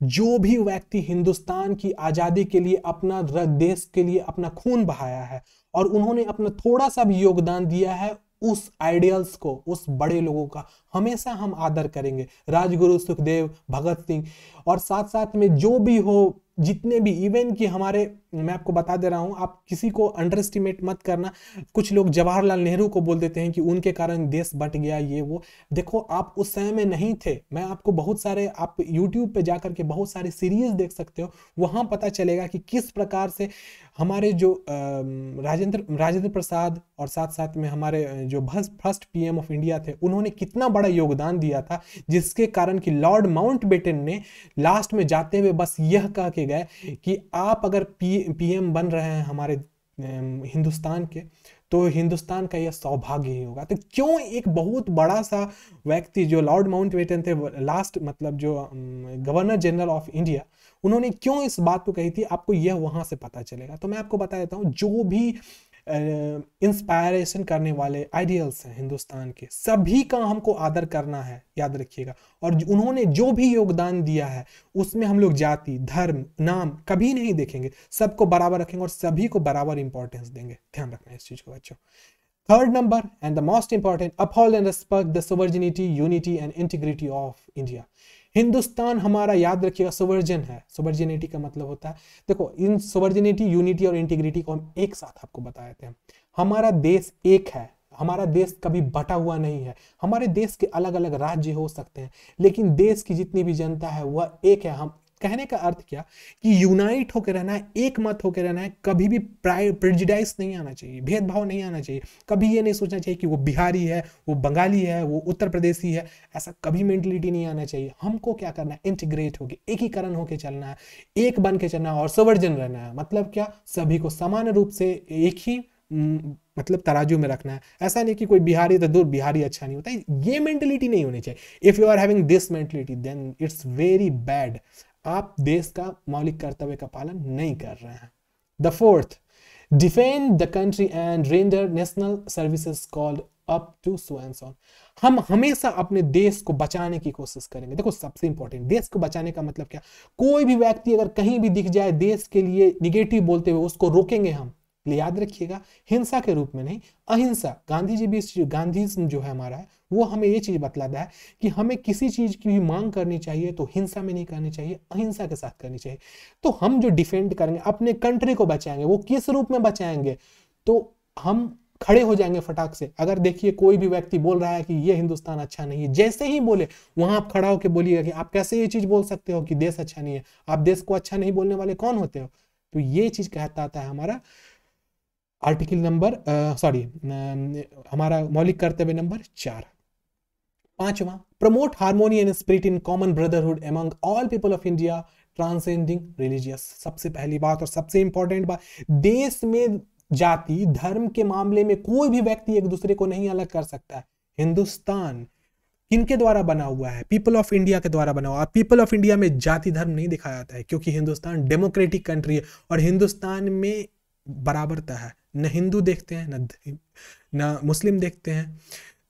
जो भी व्यक्ति हिंदुस्तान की आजादी के लिए, अपना देश के लिए अपना खून बहाया है और उन्होंने अपना थोड़ा सा भी योगदान दिया है, उस आइडियल्स को, उस बड़े लोगों का हमेशा हम आदर करेंगे, राजगुरु सुखदेव, भगत सिंह, और साथ साथ में जो भी हो, जितने भी, इवन कि हमारे, मैं आपको बता दे रहा हूं, आप किसी को अंडर एस्टिमेट मत करना। कुछ लोग जवाहरलाल नेहरू को बोल देते हैं कि उनके कारण देश बट गया, ये वो। देखो आप उस समय में नहीं थे। मैं आपको बहुत सारे, आप यूट्यूब पे जाकर के बहुत सारे सीरीज देख सकते हो, वहां पता चलेगा कि किस प्रकार से हमारे जो राजेंद्र प्रसाद और साथ साथ में हमारे जो फर्स्ट पीएम ऑफ इंडिया थे, उन्होंने कितना बड़ा योगदान दिया था, जिसके कारण कि लॉर्ड माउंटबेटन ने लास्ट में जाते हुए बस यह कह के गए कि आप अगर पीएम बन रहे हैं हमारे हिंदुस्तान के, तो हिंदुस्तान का यह सौभाग्य ही होगा। तो क्यों एक बहुत बड़ा सा व्यक्ति जो लॉर्ड माउंटबेटन थे, लास्ट मतलब जो गवर्नर जनरल ऑफ इंडिया, उन्होंने क्यों इस बात को कही थी, आपको यह वहां से पता चलेगा। तो मैं आपको बता देता हूँ, जो भी इंस्पायरेशन करने वाले आइडियल्स हैं हिंदुस्तान के, सभी का हमको आदर करना है, याद रखिएगा। और उन्होंने जो भी योगदान दिया है, उसमें हम लोग जाति, धर्म, नाम कभी नहीं देखेंगे, सबको बराबर रखेंगे और सभी को बराबर इंपॉर्टेंस देंगे। ध्यान रखना इस चीज को बच्चों। Third number and the most important, uphold and respect the sovereignty, unity and integrity of India. Hindustan हमारा, याद रखिएगा, सोवर्जन है। सोवर्जिनिटी का मतलब होता है, देखो इन सोवर्जिनिटी, यूनिटी और इंटीग्रिटी को हम एक साथ आपको बताए थे। हमारा देश एक है, हमारा देश कभी बटा हुआ नहीं है। हमारे देश के अलग अलग राज्य हो सकते हैं, लेकिन देश की जितनी भी जनता है वह एक है। हम कहने का अर्थ क्या कि यूनाइट होकर रहना है, एक मत होकर रहना है। कभी भी प्रेजुडाइज नहीं आना चाहिए, भेदभाव नहीं आना चाहिए। कभी ये नहीं सोचना चाहिए कि वो बिहारी है, वो बंगाली है, वो उत्तर प्रदेशी है, ऐसा कभी मेंटलिटी नहीं आना चाहिए। हमको क्या करना है, इंटीग्रेट होके, एकीकरण होके चलना है, एक बन के चलना है और सोवर्जन रहना है। मतलब क्या, सभी को समान रूप से एक ही मतलब तराजू में रखना है। ऐसा नहीं कि कोई बिहारी तो दूर, बिहारी अच्छा नहीं होता, ये मेंटलिटी नहीं होनी चाहिए। If you are having this mentality then it's very bad. आप देश का मौलिक कर्तव्य का पालन नहीं कर रहे हैं। The fourth, defend the country and render national services called up to so and so. हम हमेशा अपने देश को बचाने की कोशिश करेंगे। देखो सबसे इंपॉर्टेंट, देश को बचाने का मतलब क्या, कोई भी व्यक्ति अगर कहीं भी दिख जाए देश के लिए निगेटिव बोलते हुए, उसको रोकेंगे हम। याद रखिएगा, हिंसा के रूप में नहीं, अहिंसा। गांधी जी भी, गांधीज्म जो है हमारा, वो हमें ये चीज बतलाता है कि हमें किसी चीज की भी मांग करनी चाहिए तो हिंसा में नहीं करनी चाहिए, अहिंसा के साथ करनी चाहिए। तो हम जो डिफेंड करेंगे, अपने कंट्री को बचाएंगे, वो किस रूप में बचाएंगे, तो हम खड़े हो जाएंगे फटाक से। अगर देखिए कोई भी व्यक्ति बोल रहा है कि ये हिंदुस्तान अच्छा नहीं है, जैसे ही बोले वहां आप खड़ा होकर बोलिएगा कि आप कैसे ये चीज बोल सकते हो कि देश अच्छा नहीं है, आप देश को अच्छा नहीं बोलने वाले कौन होते हो। तो ये चीज कहता आता है हमारा आर्टिकल नंबर हमारा मौलिक कर्तव्य नंबर 4। पांचवा, promote harmony and spirit in common brotherhood among all people of India transcending religious. सबसे पहली बात और सबसे इंपॉर्टेंट बात, देश में जाति धर्म के मामले में कोई भी व्यक्ति एक दूसरे को नहीं अलग कर सकता है। हिंदुस्तान किनके द्वारा बना हुआ है, पीपल ऑफ इंडिया के द्वारा बना हुआ है। पीपल ऑफ इंडिया में जाति धर्म नहीं दिखाया जाता है, क्योंकि हिंदुस्तान डेमोक्रेटिक कंट्री है और हिंदुस्तान में बराबरता है। न हिंदू देखते हैं, न मुस्लिम देखते हैं,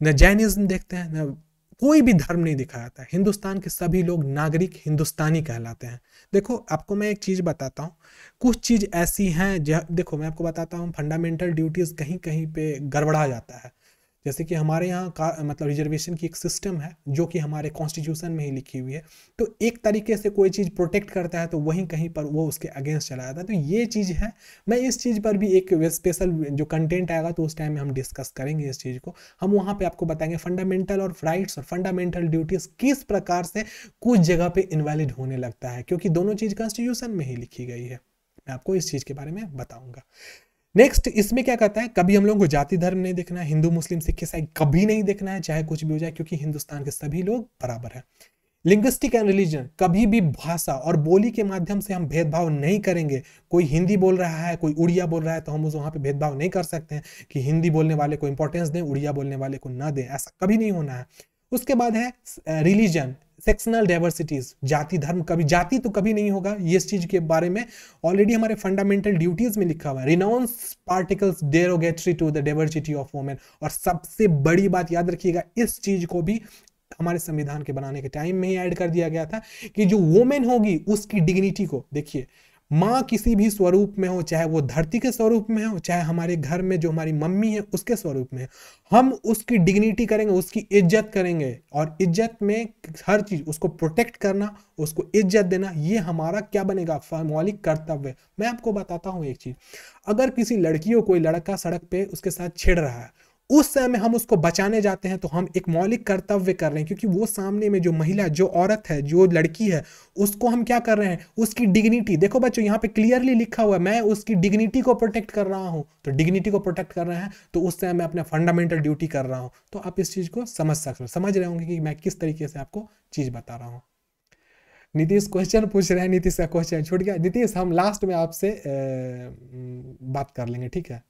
न जैनिज्म देखते हैं, न कोई भी धर्म नहीं दिखाया जाता है। हिंदुस्तान के सभी लोग नागरिक हिंदुस्तानी कहलाते हैं। देखो आपको मैं एक चीज बताता हूँ, कुछ चीज ऐसी हैं, देखो मैं आपको बताता हूँ, फंडामेंटल ड्यूटीज कहीं कहीं पे गड़बड़ा जाता है। जैसे कि हमारे यहाँ का मतलब रिजर्वेशन की एक सिस्टम है जो कि हमारे कॉन्स्टिट्यूशन में ही लिखी हुई है। तो एक तरीके से कोई चीज़ प्रोटेक्ट करता है तो वहीं कहीं पर वो उसके अगेंस्ट चला जाता है। तो ये चीज़ है, मैं इस चीज़ पर भी एक स्पेशल जो कंटेंट आएगा तो उस टाइम में हम डिस्कस करेंगे इस चीज़ को। हम वहाँ पे आपको बताएंगे फंडामेंटल और राइट्स और फंडामेंटल ड्यूटीज़ किस प्रकार से कुछ जगह पे इनवैलिड होने लगता है, क्योंकि दोनों चीज़ कॉन्स्टिट्यूशन में ही लिखी गई है। मैं आपको इस चीज़ के बारे में बताऊँगा। नेक्स्ट इसमें क्या कहता है, कभी हम लोगों को जाति धर्म नहीं देखना है, हिंदू मुस्लिम सिख ईसाई कभी नहीं देखना है, चाहे कुछ भी हो जाए, क्योंकि हिंदुस्तान के सभी लोग बराबर हैं। लिंग्विस्टिक एंड रिलीजन, कभी भी भाषा और बोली के माध्यम से हम भेदभाव नहीं करेंगे। कोई हिंदी बोल रहा है, कोई उड़िया बोल रहा है, तो हम उस वहाँ पे भेदभाव नहीं कर सकते हैं कि हिंदी बोलने वाले को इंपॉर्टेंस दें, उड़िया बोलने वाले को ना दें, ऐसा कभी नहीं होना है। उसके बाद है रिलीजन, सेक्शनल डाइवर्सिटीज, जाति धर्म, कभी जाति तो कभी नहीं होगा। ये इस चीज के बारे में ऑलरेडी हमारे फंडामेंटल ड्यूटीज में लिखा हुआ है। Renounce particles derogatory to the diversity of women. और सबसे बड़ी बात याद रखिएगा, इस चीज को भी हमारे संविधान के बनाने के टाइम में ही ऐड कर दिया गया था कि जो वुमेन होगी उसकी डिग्निटी को, देखिए माँ किसी भी स्वरूप में हो, चाहे वो धरती के स्वरूप में हो, चाहे हमारे घर में जो हमारी मम्मी है उसके स्वरूप में है, हम उसकी डिग्निटी करेंगे, उसकी इज्जत करेंगे। और इज्जत में हर चीज, उसको प्रोटेक्ट करना, उसको इज्जत देना, ये हमारा क्या बनेगा, मौलिक कर्तव्य। मैं आपको बताता हूँ एक चीज, अगर किसी लड़की को कोई लड़का सड़क पे उसके साथ छेड़ रहा है, उस समय हम उसको बचाने जाते हैं, तो हम एक मौलिक कर्तव्य कर रहे हैं, क्योंकि वो सामने में जो महिला, जो औरत है, जो लड़की है, उसको हम क्या कर रहे हैं, उसकी डिग्निटी। देखो बच्चों, यहाँ पे क्लियरली लिखा हुआ है, मैं उसकी डिग्निटी को प्रोटेक्ट कर रहा हूँ। तो डिग्निटी को प्रोटेक्ट कर रहे हैं, तो उस समय मैं अपना फंडामेंटल ड्यूटी कर रहा हूँ। तो आप इस चीज को समझ रहे होंगे कि मैं किस तरीके से आपको चीज बता रहा हूँ। नीतीश क्वेश्चन पूछ रहे हैं, नीतीश का क्वेश्चन छूट गया। नीतीश, हम लास्ट में आपसे बात कर लेंगे, ठीक है।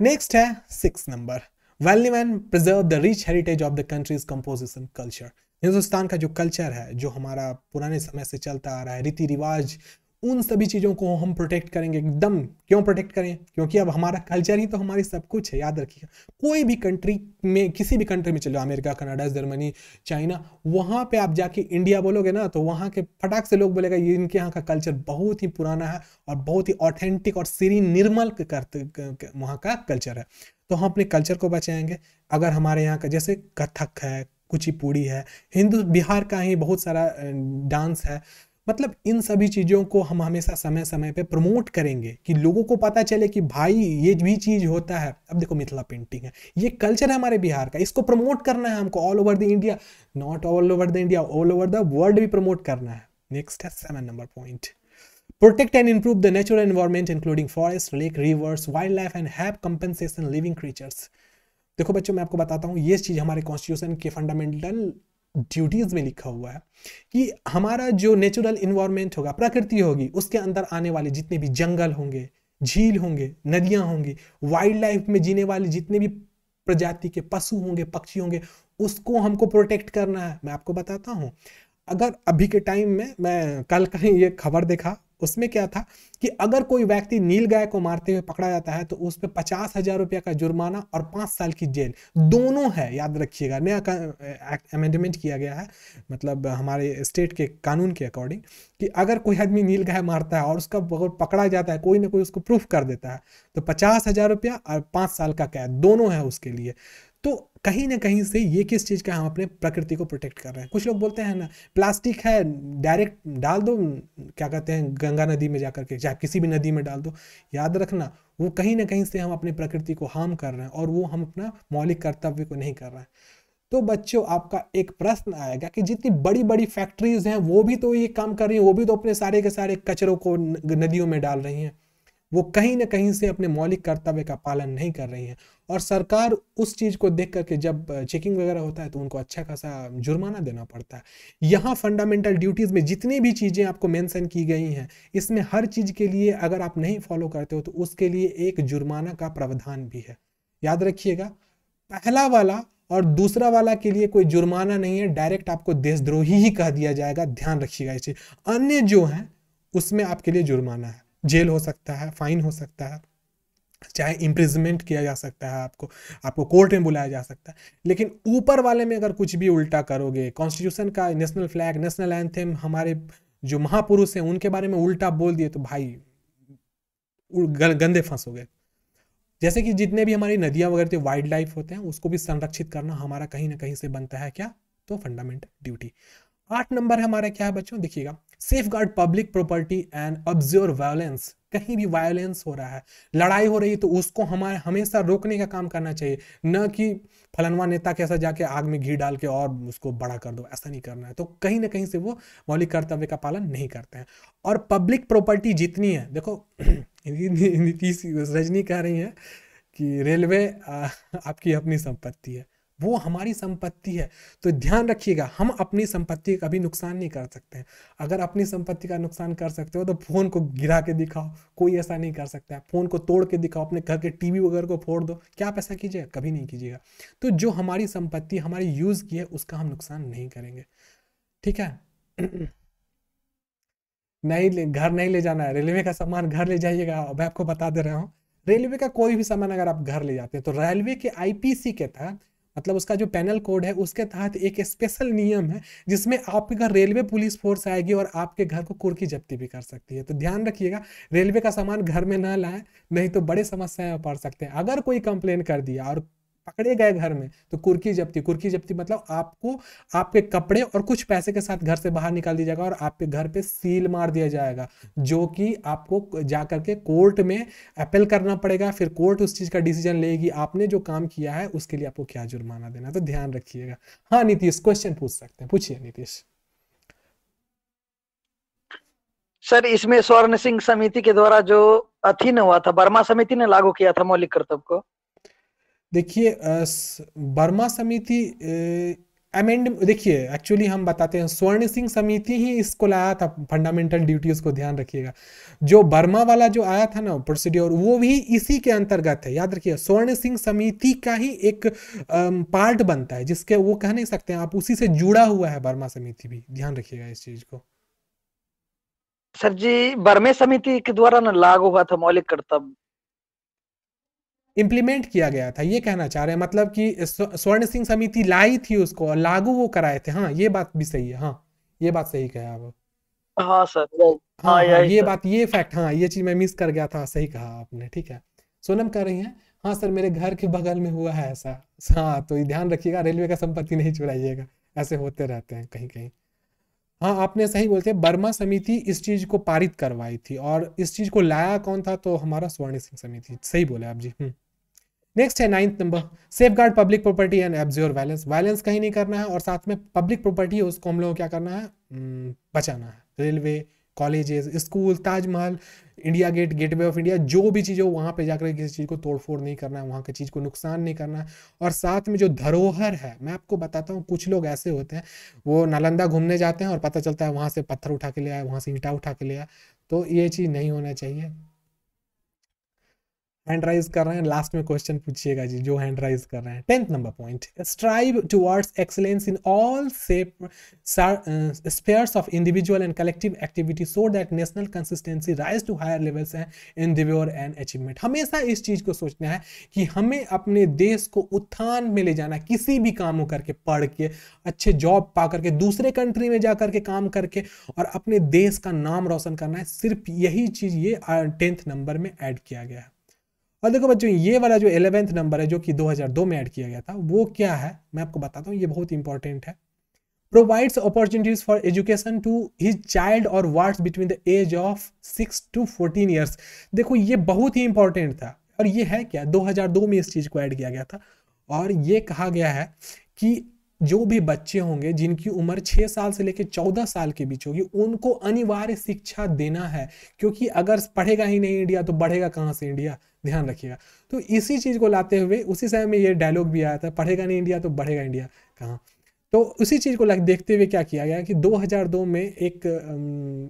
नेक्स्ट है 6 number, value and preserve the rich heritage of the countries composition culture. Hindustan का जो कल्चर है, जो हमारा पुराने समय से चलता आ रहा है, रीति रिवाज, उन सभी चीज़ों को हम प्रोटेक्ट करेंगे एकदम। क्यों प्रोटेक्ट करें? क्योंकि अब हमारा कल्चर ही तो हमारी सब कुछ है। याद रखिएगा, कोई भी कंट्री में, किसी भी कंट्री में चलो, अमेरिका, कनाडा, जर्मनी, चाइना, वहाँ पे आप जाके इंडिया बोलोगे ना, तो वहाँ के फटाक से लोग बोलेगा ये इनके यहाँ का कल्चर बहुत ही पुराना है और बहुत ही ऑथेंटिक और सीरी निर्मल वहाँ का कल्चर है। तो हम अपने कल्चर को बचाएंगे। अगर हमारे यहाँ का जैसे कथक है, कुचिपुड़ी है, हिंदू बिहार का ही बहुत सारा डांस है, मतलब इन सभी चीज़ों को हम हमेशा समय समय पे प्रमोट करेंगे कि लोगों को पता चले कि भाई ये भी चीज़ होता है। अब देखो, मिथिला पेंटिंग है, ये कल्चर है हमारे बिहार का, इसको प्रमोट करना है हमको all over the India, not all over the India, all over the world भी प्रमोट करना है। नेक्स्ट है 7 number point, protect and improve the natural environment including forest, lake, reverse, wild life and have compensation living creatures. देखो बच्चों, मैं आपको बताता हूँ, ये चीज़ हमारे कॉन्स्टिट्यूशन के फंडामेंटल ड्यूटीज में लिखा हुआ है कि हमारा जो नेचुरल इन्वायरमेंट होगा, प्रकृति होगी, उसके अंदर आने वाले जितने भी जंगल होंगे, झील होंगे, नदियां होंगी, वाइल्ड लाइफ में जीने वाले जितने भी प्रजाति के पशु होंगे, पक्षी होंगे, उसको हमको प्रोटेक्ट करना है। मैं आपको बताता हूँ, अगर अभी के टाइम में, मैं कल कहीं ये खबर देखा, उसमें क्या था कि अगर कोई व्यक्ति नील गाय को मारते हुए पकड़ा जाता है तो उस पर 50,000 रुपया का जुर्माना और 5 साल की जेल दोनों है। याद रखिएगा, नया अमेंडमेंट किया गया है, मतलब हमारे स्टेट के कानून के अकॉर्डिंग, कि अगर कोई आदमी नील गाय मारता है और उसका पकड़ा जाता है, कोई ना कोई उसको प्रूफ कर देता है, तो 50,000 रुपया और 5 साल का कैद दोनों है उसके लिए। तो कहीं ना कहीं से ये किस चीज़ का, हम अपने प्रकृति को प्रोटेक्ट कर रहे हैं। कुछ लोग बोलते हैं ना, प्लास्टिक है डायरेक्ट डाल दो, क्या कहते हैं, गंगा नदी में जाकर के, चाहे किसी भी नदी में डाल दो, याद रखना वो कहीं ना कहीं से हम अपनी प्रकृति को हार्म कर रहे हैं और वो हम अपना मौलिक कर्तव्य को नहीं कर रहे हैं। तो बच्चों, आपका एक प्रश्न आएगा कि जितनी बड़ी बड़ी फैक्ट्रीज हैं वो भी तो ये काम कर रही हैं, वो भी तो अपने सारे के सारे कचरों को नदियों में डाल रही हैं, वो कहीं ना कहीं से अपने मौलिक कर्तव्य का पालन नहीं कर रही हैं। और सरकार उस चीज़ को देख करके जब चेकिंग वगैरह होता है तो उनको अच्छा खासा जुर्माना देना पड़ता है। यहाँ फंडामेंटल ड्यूटीज़ में जितनी भी चीज़ें आपको मेंशन की गई हैं, इसमें हर चीज़ के लिए अगर आप नहीं फॉलो करते हो तो उसके लिए एक जुर्माना का प्रावधान भी है। याद रखिएगा, पहला वाला और दूसरा वाला के लिए कोई जुर्माना नहीं है, डायरेक्ट आपको देशद्रोही ही कह दिया जाएगा। ध्यान रखिएगा इस चीज। अन्य जो है उसमें आपके लिए जुर्माना है, जेल हो सकता है, फाइन हो सकता है, चाहे इम्प्रिजमेंट किया जा सकता है, आपको कोर्ट में बुलाया जा सकता है। लेकिन ऊपर वाले में अगर कुछ भी उल्टा करोगे, कॉन्स्टिट्यूशन का नेशनल फ्लैग, नेशनल एंथम, हमारे जो महापुरुष हैं उनके बारे में उल्टा बोल दिए तो भाई गंदे फंसोगे। जैसे कि जितने भी हमारी नदियां वगैरह वाइल्ड लाइफ होते हैं उसको भी संरक्षित करना हमारा कहीं ना कहीं से बनता है क्या, तो फंडामेंटल ड्यूटी। 8 नंबर हमारा क्या है बच्चों, देखिएगा, safe guard public property and observe violence. कहीं भी वायलेंस हो रहा है, लड़ाई हो रही है, तो उसको हमारे हमेशा रोकने का काम करना चाहिए, न कि फलनवा नेता कैसा जाके आग में घी डाल के और उसको बड़ा कर दो, ऐसा नहीं करना है। तो कहीं ना कहीं से वो मौलिक कर्तव्य का पालन नहीं करते हैं। और पब्लिक प्रॉपर्टी जितनी है, देखो नीतीश रजनी कह रही है कि रेलवे आपकी अपनी संपत्ति है, वो हमारी संपत्ति है। तो ध्यान रखिएगा, हम अपनी संपत्ति का कभी नुकसान नहीं कर सकते हैं। अगर अपनी संपत्ति का नुकसान कर सकते हो तो फोन को गिरा के दिखाओ, कोई ऐसा नहीं कर सकता है। फोन को तोड़ के दिखाओ, अपने घर के टीवी वगैरह को फोड़ दो, क्या आप ऐसा कीजिएगा? कभी नहीं कीजिएगा। तो जो हमारी संपत्ति हमारी यूज की है उसका हम नुकसान नहीं करेंगे, ठीक है। घर नहीं ले जाना है, रेलवे का सामान घर ले जाइएगा। मैं आपको बता दे रहा हूँ, रेलवे का कोई भी सामान अगर आप घर ले जाते हैं तो रेलवे के आईपीसी के तहत, मतलब उसका जो पेनल कोड है उसके तहत एक स्पेशल नियम है जिसमें आपके घर रेलवे पुलिस फोर्स आएगी और आपके घर को कुर्की जब्ती भी कर सकती है। तो ध्यान रखिएगा, रेलवे का सामान घर में ना लाएं, नहीं तो बड़े समस्या में पड़ सकते हैं। अगर कोई कंप्लेन कर दिया और पकड़े गए घर में तो कुर्की जब्ती, कुर्की जब्ती मतलब आपको आपके कपड़े और कुछ पैसे के साथ घर से बाहर निकाल दिया जाएगा और आपके घर पे सील मार दिया जाएगा, जो कि आपको जाकर के कोर्ट में अपील करना पड़ेगा। फिर कोर्ट उस चीज का डिसीजन लेगी आपने जो काम किया है उसके लिए आपको क्या जुर्माना देना। तो ध्यान रखिएगा। हाँ नीतीश, क्वेश्चन पूछ सकते हैं, पूछिए नीतीश। सर, इसमें स्वर्ण सिंह समिति के द्वारा जो अधीन हुआ था, बर्मा समिति ने लागू किया था मौलिक कर्तव्य को। देखिए बर्मा समिति अमेंड, देखिए एक्चुअली हम बताते हैं, स्वर्ण सिंह समिति ही इसको लाया था, फंडामेंटल ड्यूटीज को, ध्यान रखिएगा। जो बर्मा वाला जो आया था ना प्रोसीड्योर, वो भी इसी के अंतर्गत है, याद रखिए। स्वर्ण सिंह समिति का ही एक पार्ट बनता है, जिसके वो कह नहीं सकते हैं आप, उसी से जुड़ा हुआ है बर्मा समिति भी, ध्यान रखिएगा इस चीज को। सर जी, बर्मे समिति के द्वारा ना लागू हुआ था मौलिक कर्तव्य, इम्प्लीमेंट किया गया था, ये कहना चाह रहे हैं, मतलब कि स्वर्ण सिंह समिति लाई थी उसको और लागू वो कराए थे। हाँ ये बात भी सही है, हाँ ये बात सही कहा आप। हाँ सर। हाँ हाँ हाँ यही ये सर। बात, ये फैक्ट, हाँ ये चीज मैं मिस कर गया था, सही कहा आपने, ठीक है। सोनम कह रही हैं हाँ सर मेरे घर के बगल में हुआ है ऐसा। हाँ तो ये ध्यान रखिएगा, रेलवे का संपत्ति नहीं चुराइएगा, ऐसे होते रहते हैं कहीं कहीं। हाँ आपने सही बोलते, बर्मा समिति इस चीज को पारित करवाई थी, और इस चीज को लाया कौन था, तो हमारा स्वर्ण सिंह समिति, सही बोले आप जी। नेक्स्ट है 9th number, safe guard public property and absorb violence. Violence कहीं नहीं करना है, और साथ में पब्लिक प्रॉपर्टी है उसको हम लोगों को क्या करना है, बचाना है। Railway, colleges, school, Taj Mahal, India gate, gateway of India, जो भी चीज़ हो वहाँ पे जाकर किसी चीज़ को तोड़फोड़ नहीं करना है, वहाँ की चीज़ को नुकसान नहीं करना है। और साथ में जो धरोहर है, मैं आपको बताता हूँ, कुछ लोग ऐसे होते हैं वो नालंदा घूमने जाते हैं और पता चलता है वहाँ से पत्थर उठा के ले आए, वहाँ से ईंटा उठा के ले आए, तो ये चीज़ नहीं होना चाहिए। हैंड राइज कर रहे हैं, लास्ट में क्वेश्चन पूछिएगा जी जो हैंड राइज कर रहे हैं। 10th number point, strive towards excellence in all spheres of individual and collective activity so that national consistency rise to higher levels and endeavour and achievement. हमेशा इस चीज को सोचना है कि हमें अपने देश को उत्थान में ले जाना, किसी भी काम करके, पढ़ के, अच्छे जॉब पा करके, दूसरे कंट्री में जा करके काम करके, और अपने देश का नाम रोशन करना है। सिर्फ यही चीज ये 10th नंबर में ऐड किया गया है। और देखो बच्चों, ये वाला जो 11th नंबर है जो कि 2002 में ऐड किया गया था, वो क्या है मैं आपको बताता हूँ, ये बहुत इंपॉर्टेंट है। Provides opportunities for education to his child और wards between the age of 6 to 14 years. देखो ये बहुत ही इंपॉर्टेंट था, और ये है क्या, 2002 में इस चीज को ऐड किया गया था, और ये कहा गया है कि जो भी बच्चे होंगे जिनकी उम्र 6 साल से लेकर 14 साल के बीच होगी, उनको अनिवार्य शिक्षा देना है, क्योंकि अगर पढ़ेगा ही नहीं इंडिया तो बढ़ेगा कहाँ से इंडिया, ध्यान रखिएगा। तो इसी चीज को लाते हुए उसी समय में ये डायलॉग भी आया था, पढ़ेगा नहीं इंडिया तो बढ़ेगा इंडिया कहाँ। तो उसी चीज को देखते हुए क्या किया गया कि 2002 में एक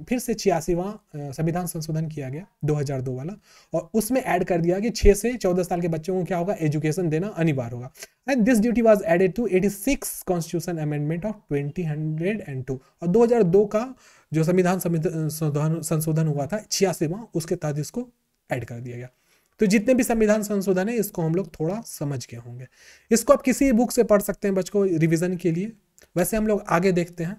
फिर से 86वां संविधान संशोधन किया गया, 2002 वाला, और उसमें ऐड कर दिया कि 6 से 14 साल के बच्चों को क्या होगा, एजुकेशन देना अनिवार्य होगा। And this duty was added to 86 constitution amendment of 2002। और 2002 का जो संविधान संशोधन हुआ था 86वां, उसके तहत इसको ऐड कर दिया गया। तो जितने भी संविधान संशोधन है इसको हम लोग थोड़ा समझ के होंगे। इसको आप किसी बुक से पढ़ सकते हैं बच्चों को रिवीजन के लिए। वैसे हम लोग आगे देखते हैं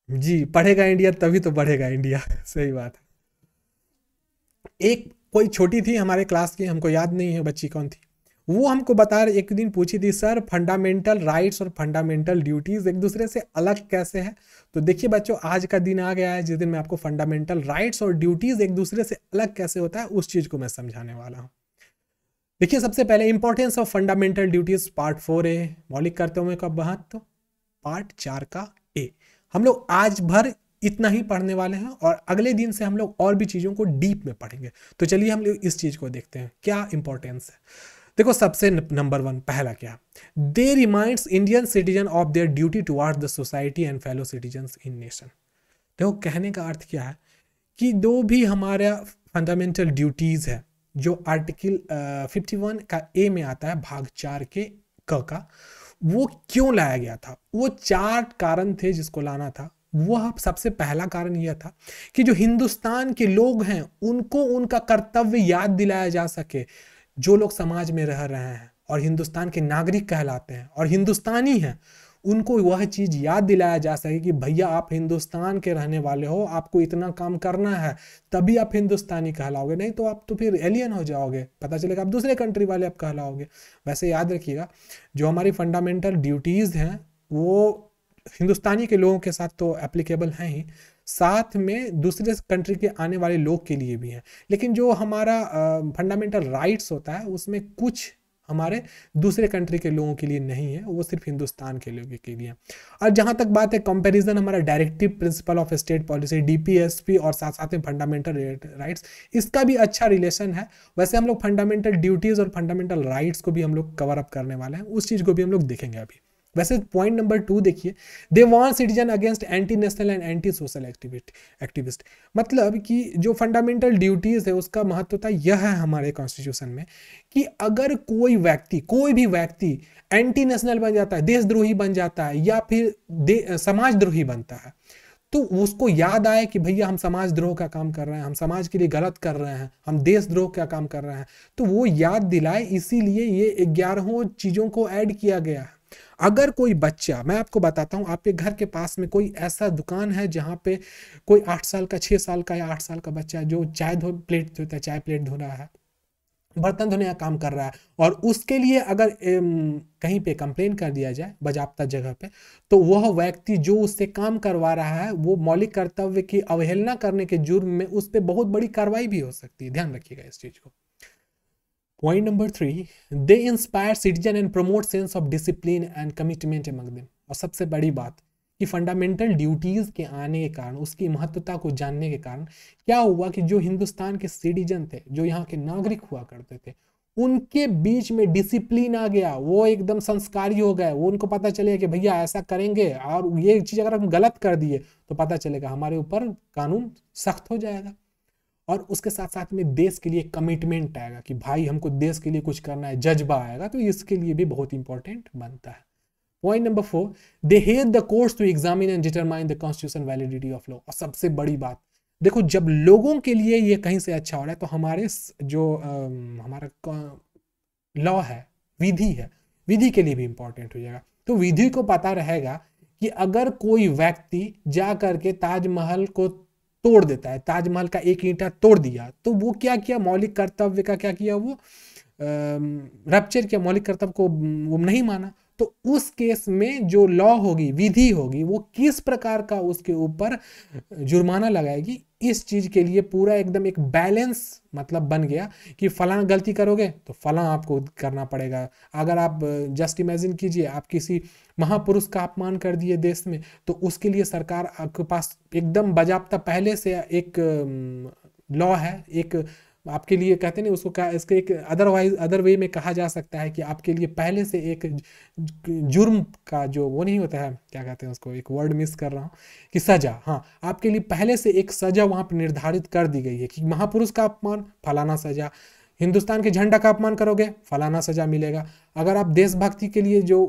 जी, पढ़ेगा इंडिया तभी तो बढ़ेगा इंडिया सही बात है। एक कोई छोटी थी हमारे क्लास की, हमको याद नहीं है बच्ची कौन थी, वो हमको बता रहे, एक दिन पूछी थी सर फंडामेंटल राइट्स और फंडामेंटल ड्यूटीज एक दूसरे से अलग कैसे है। तो देखिए बच्चों, आज का दिन आ गया है जिस दिन मैं आपको फंडामेंटल राइट्स और ड्यूटीज एक दूसरे से अलग कैसे होता है उस चीज को मैं समझाने वाला हूँ। देखिए सबसे पहले importance of fundamental duties part 4A, मौलिक कर्तव्यों का महत्व पार्ट 4 का ए। हम लोग आज भर इतना ही पढ़ने वाले हैं, और अगले दिन से हम लोग और भी चीज़ों को डीप में पढ़ेंगे। तो चलिए हम लोग इस चीज़ को देखते हैं क्या इंपॉर्टेंस है। देखो सबसे नंबर 1 पहला क्या, they reminds Indian citizen of their duty towards the society and fellow citizens in nation. देखो कहने का अर्थ क्या है कि दो भी हमारा फंडामेंटल ड्यूटीज़ है जो आर्टिकल 51 का ए में आता है, भाग 4 के क का, वो क्यों लाया गया था। वो 4 कारण थे जिसको लाना था। वह सबसे पहला कारण यह था कि जो हिंदुस्तान के लोग हैं उनको उनका कर्तव्य याद दिलाया जा सके। जो लोग समाज में रह रहे हैं और हिंदुस्तान के नागरिक कहलाते हैं और हिंदुस्तानी हैं, उनको वह चीज़ याद दिलाया जा सके कि भैया आप हिंदुस्तान के रहने वाले हो, आपको इतना काम करना है, तभी आप हिंदुस्तानी कहलाओगे, नहीं तो आप तो फिर एलियन हो जाओगे, पता चलेगा आप दूसरे कंट्री वाले आप कहलाओगे। वैसे याद रखिएगा, जो हमारी फंडामेंटल ड्यूटीज़ हैं वो हिंदुस्तानी के लोगों के साथ तो एप्लीकेबल हैं ही, साथ में दूसरे कंट्री के आने वाले लोग के लिए भी हैं। लेकिन जो हमारा फंडामेंटल राइट्स होता है उसमें कुछ हमारे दूसरे कंट्री के लोगों के लिए नहीं है, वो सिर्फ हिंदुस्तान के लोगों के लिए। और जहाँ तक बात है कंपैरिजन हमारा directive principle of state policy DPSP और साथ साथ में फंडामेंटल राइट्स, इसका भी अच्छा रिलेशन है। वैसे हम लोग फंडामेंटल ड्यूटीज़ और फंडामेंटल राइट्स को भी हम लोग कवर अप करने वाले हैं, उस चीज़ को भी हम लोग देखेंगे अभी। वैसे पॉइंट नंबर 2 देखिए, they want citizen against anti national and anti social activist. मतलब कि जो फंडामेंटल ड्यूटीज़ है उसका महत्वता यह है हमारे कॉन्स्टिट्यूशन में कि अगर कोई भी व्यक्ति एंटी नेशनल बन जाता है, देशद्रोही बन जाता है या फिर समाजद्रोही बनता है, तो उसको याद आए कि भैया हम समाजद्रोह का काम कर रहे हैं, हम समाज के लिए गलत कर रहे हैं, हम देशद्रोह का काम कर रहे हैं, तो वो याद दिलाए, इसीलिए ये 11 चीज़ों को ऐड किया गया है। अगर कोई बच्चा, मैं आपको बताता हूँ, आपके घर के पास में कोई ऐसा दुकान है जहाँ पे कोई 8 साल का, 6 साल का या 8 साल का बच्चा है जो चाय प्लेट धो रहा है, बर्तन धोने का काम कर रहा है, और उसके लिए अगर कहीं पे कंप्लेन कर दिया जाए बाजाप्ता जगह पे, तो वह व्यक्ति जो उससे काम करवा रहा है वो मौलिक कर्तव्य की अवहेलना करने के जुर्म में उस पर बहुत बड़ी कार्रवाई भी हो सकती है। ध्यान रखिएगा इस चीज़ को। Point number 3, they inspire citizen and promote sense of discipline and commitment among them. और सबसे बड़ी बात कि फंडामेंटल ड्यूटीज़ के आने के कारण, उसकी महत्वता को जानने के कारण क्या हुआ कि जो हिंदुस्तान के सिटीजन थे, जो यहाँ के नागरिक हुआ करते थे, उनके बीच में डिसिप्लिन आ गया, वो एकदम संस्कारी हो गए। वो उनको पता चलेगा कि भैया ऐसा करेंगे और ये चीज़ अगर हम गलत कर दिए तो पता चलेगा हमारे ऊपर कानून सख्त हो जाएगा। और उसके साथ साथ में देश के लिए कमिटमेंट आएगा कि भाई हमको देश के लिए कुछ करना है, जज्बा आएगा, तो इसके लिए भी बहुत इंपॉर्टेंट बनता है। Point number 4, they head the courts to examine and determine the constitution validity of law. और सबसे बड़ी बात, देखो जब लोगों के लिए ये कहीं से अच्छा हो रहा है तो हमारे जो हमारा लॉ है, विधि है, विधि के लिए भी इंपॉर्टेंट हो जाएगा। तो विधि को पता रहेगा कि अगर कोई व्यक्ति जा करके ताजमहल को तोड़ देता है, ताजमहल का एक ईंटा तोड़ दिया, तो वो क्या किया, मौलिक कर्तव्य का क्या किया, वो रप्चर किया, मौलिक कर्तव्य को वो नहीं माना। तो उस केस में जो लॉ होगी, विधि होगी, वो किस प्रकार का उसके ऊपर जुर्माना लगाएगी, इस चीज के लिए पूरा एकदम एक बैलेंस मतलब बन गया कि फलाना गलती करोगे तो फलाना आपको करना पड़ेगा। अगर आप जस्ट इमेजिन कीजिए, आप किसी महापुरुष का अपमान कर दिए देश में, तो उसके लिए सरकार आपके पास एकदम बाजाप्ता पहले से एक लॉ है, एक आपके लिए कहते नहीं उसको, क्या इसके एक अदर वे में कहा जा सकता है कि आपके लिए पहले से एक जुर्म का जो वो नहीं होता है, क्या कहते हैं उसको, एक वर्ड मिस कर रहा हूँ, कि सजा, हाँ, आपके लिए पहले से एक सजा वहाँ पर निर्धारित कर दी गई है कि महापुरुष का अपमान फलाना सजा, हिंदुस्तान के झंडा का अपमान करोगे फलाना सजा मिलेगा। अगर आप देशभक्ति के लिए जो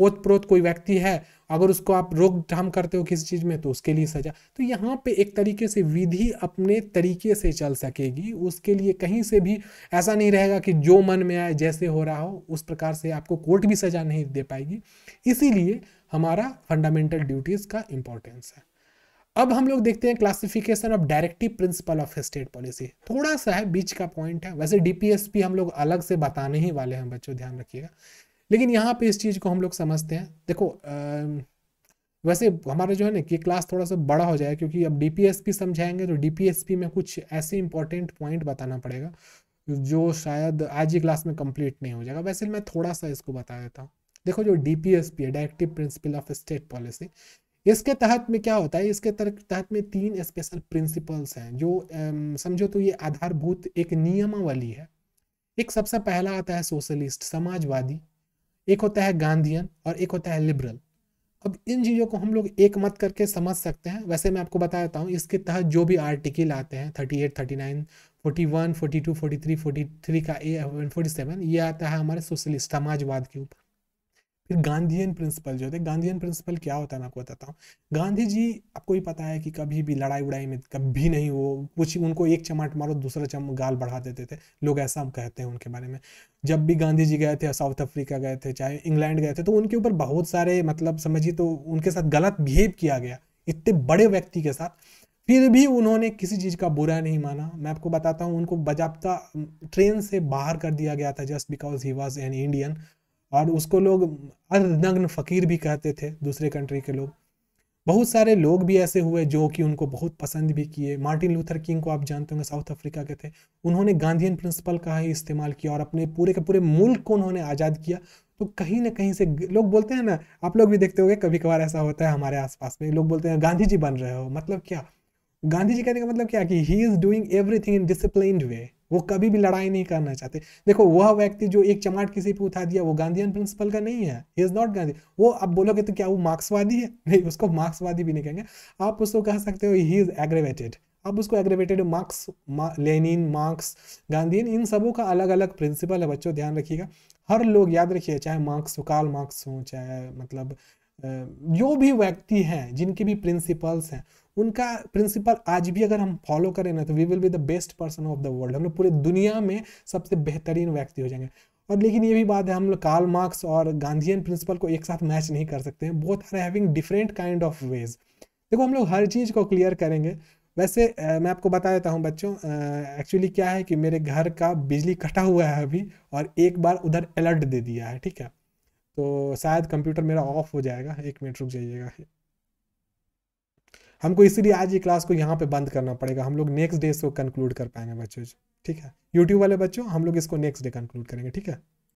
ओत प्रोत कोई व्यक्ति है, अगर उसको आप रोकथाम करते हो किसी चीज़ में, तो उसके लिए सजा। तो यहाँ पे एक तरीके से विधि अपने तरीके से चल सकेगी, उसके लिए कहीं से भी ऐसा नहीं रहेगा कि जो मन में आए जैसे हो रहा हो उस प्रकार से आपको कोर्ट भी सजा नहीं दे पाएगी। इसीलिए हमारा फंडामेंटल ड्यूटीज़ का इम्पोर्टेंस है। अब हम लोग देखते हैं classification of directive principle of state policy. थोड़ा सा है, बीच का पॉइंट है। वैसे डीपीएसपी हम लोग अलग से बताने ही वाले हैं बच्चों, ध्यान रखिएगा, लेकिन यहाँ पे इस चीज़ को हम लोग समझते हैं। देखो वैसे हमारा जो है ना कि क्लास थोड़ा सा बड़ा हो जाए, क्योंकि अब डीपीएसपी समझाएंगे तो डीपीएसपी में कुछ ऐसे इंपॉर्टेंट पॉइंट बताना पड़ेगा जो शायद आज ही क्लास में कंप्लीट नहीं हो जाएगा। वैसे मैं थोड़ा सा इसको बता देता हूँ। देखो जो डीपीएसपी है, directive principle of state policy, इसके तहत में क्या होता है, इसके तहत में 3 स्पेशल प्रिंसिपल्स हैं जो समझो तो ये आधारभूत एक नियमावली है। एक सबसे पहला आता है सोशलिस्ट, समाजवादी, एक होता है गांधीयन और एक होता है लिबरल। अब इन चीज़ों को हम लोग एक मत करके समझ सकते हैं। वैसे मैं आपको बता देता हूँ, इसके तहत जो भी आर्टिकल आते हैं 38, 39, 41, 42, 43, 43 का A, 47, ये आता है हमारे सोशलिस्ट समाजवाद के ऊपर। फिर गांधीयन प्रिंसिपल जो थे, गांधीयन प्रिंसिपल क्या होता है मैं आपको बताता हूँ। गांधी जी, आपको ही पता है कि कभी भी लड़ाई उड़ाई में कभी नहीं, वो कुछ उनको एक चमाट मारो दूसरा गाल बढ़ा देते थे, लोग ऐसा कहते हैं उनके बारे में। जब भी गांधी जी गए थे, साउथ अफ्रीका गए थे, चाहे इंग्लैंड गए थे, तो उनके ऊपर बहुत सारे मतलब समझिए तो उनके साथ गलत बिहेव किया गया, इतने बड़े व्यक्ति के साथ। फिर भी उन्होंने किसी चीज़ का बुरा नहीं माना। मैं आपको बताता हूँ, उनको बजाबता ट्रेन से बाहर कर दिया गया था just because he was an Indian, और उसको लोग अर्धनग्न फकीर भी कहते थे दूसरे कंट्री के लोग। बहुत सारे लोग भी ऐसे हुए जो कि उनको बहुत पसंद भी किए। मार्टिन लूथर किंग को आप जानते होंगे, साउथ अफ्रीका के थे, उन्होंने गांधीयन प्रिंसिपल का ही इस्तेमाल किया और अपने पूरे के पूरे मुल्क को उन्होंने आज़ाद किया। तो कहीं ना कहीं से लोग बोलते हैं ना, आप लोग भी देखते होंगे कभी कभार ऐसा होता है हमारे आसपास में, लोग बोलते हैं गांधी जी बन रहे हो, मतलब क्या? गांधी जी कहने का मतलब क्या कि he is doing everything in disciplined way, वो कभी भी लड़ाई नहीं करना चाहते। देखो वह व्यक्ति जो एक चमाट किसी पे उठा दिया, वो गांधीयन प्रिंसिपल का नहीं है, ही इज नॉट गांधी। वो आप बोलोगे तो क्या वो मार्क्सवादी है? नहीं, उसको मार्क्सवादी भी नहीं कहेंगे। आप उसको कह सकते हो ही इज एग्रेवेटेड। अब उसको aggravated, Marx, Lenin, Marx, Gandhian, इन सबों का अलग अलग प्रिंसिपल है बच्चों, ध्यान रखिएगा। हर लोग याद रखिए, चाहे मार्क्स हो, कार्ल मार्क्स हो, चाहे मतलब जो भी व्यक्ति हैं जिनके भी प्रिंसिपल्स हैं, उनका प्रिंसिपल आज भी अगर हम फॉलो करें ना, तो we will be the best person of the world, हम लोग पूरे दुनिया में सबसे बेहतरीन व्यक्ति हो जाएंगे। और लेकिन ये भी बात है, हम लोग कार्ल मार्क्स और गांधीयन प्रिंसिपल को एक साथ मैच नहीं कर सकते हैं, both are having different kind of ways. देखो हम लोग हर चीज़ को क्लियर करेंगे। वैसे मैं आपको बता देता हूँ बच्चों, एक्चुअली क्या है कि मेरे घर का बिजली कटा हुआ है अभी, और एक बार उधर अलर्ट दे दिया है, ठीक है? तो शायद कंप्यूटर मेरा ऑफ हो जाएगा, 1 मिनट रुक जाइएगा। हमको इसीलिए आज ये क्लास को यहाँ पे बंद करना पड़ेगा, हम लोग नेक्स्ट डे इसको कंक्लूड कर पाएंगे बच्चों, ठीक है? यूट्यूब वाले बच्चों, हम लोग इसको नेक्स्ट डे कंक्लूड करेंगे, ठीक है?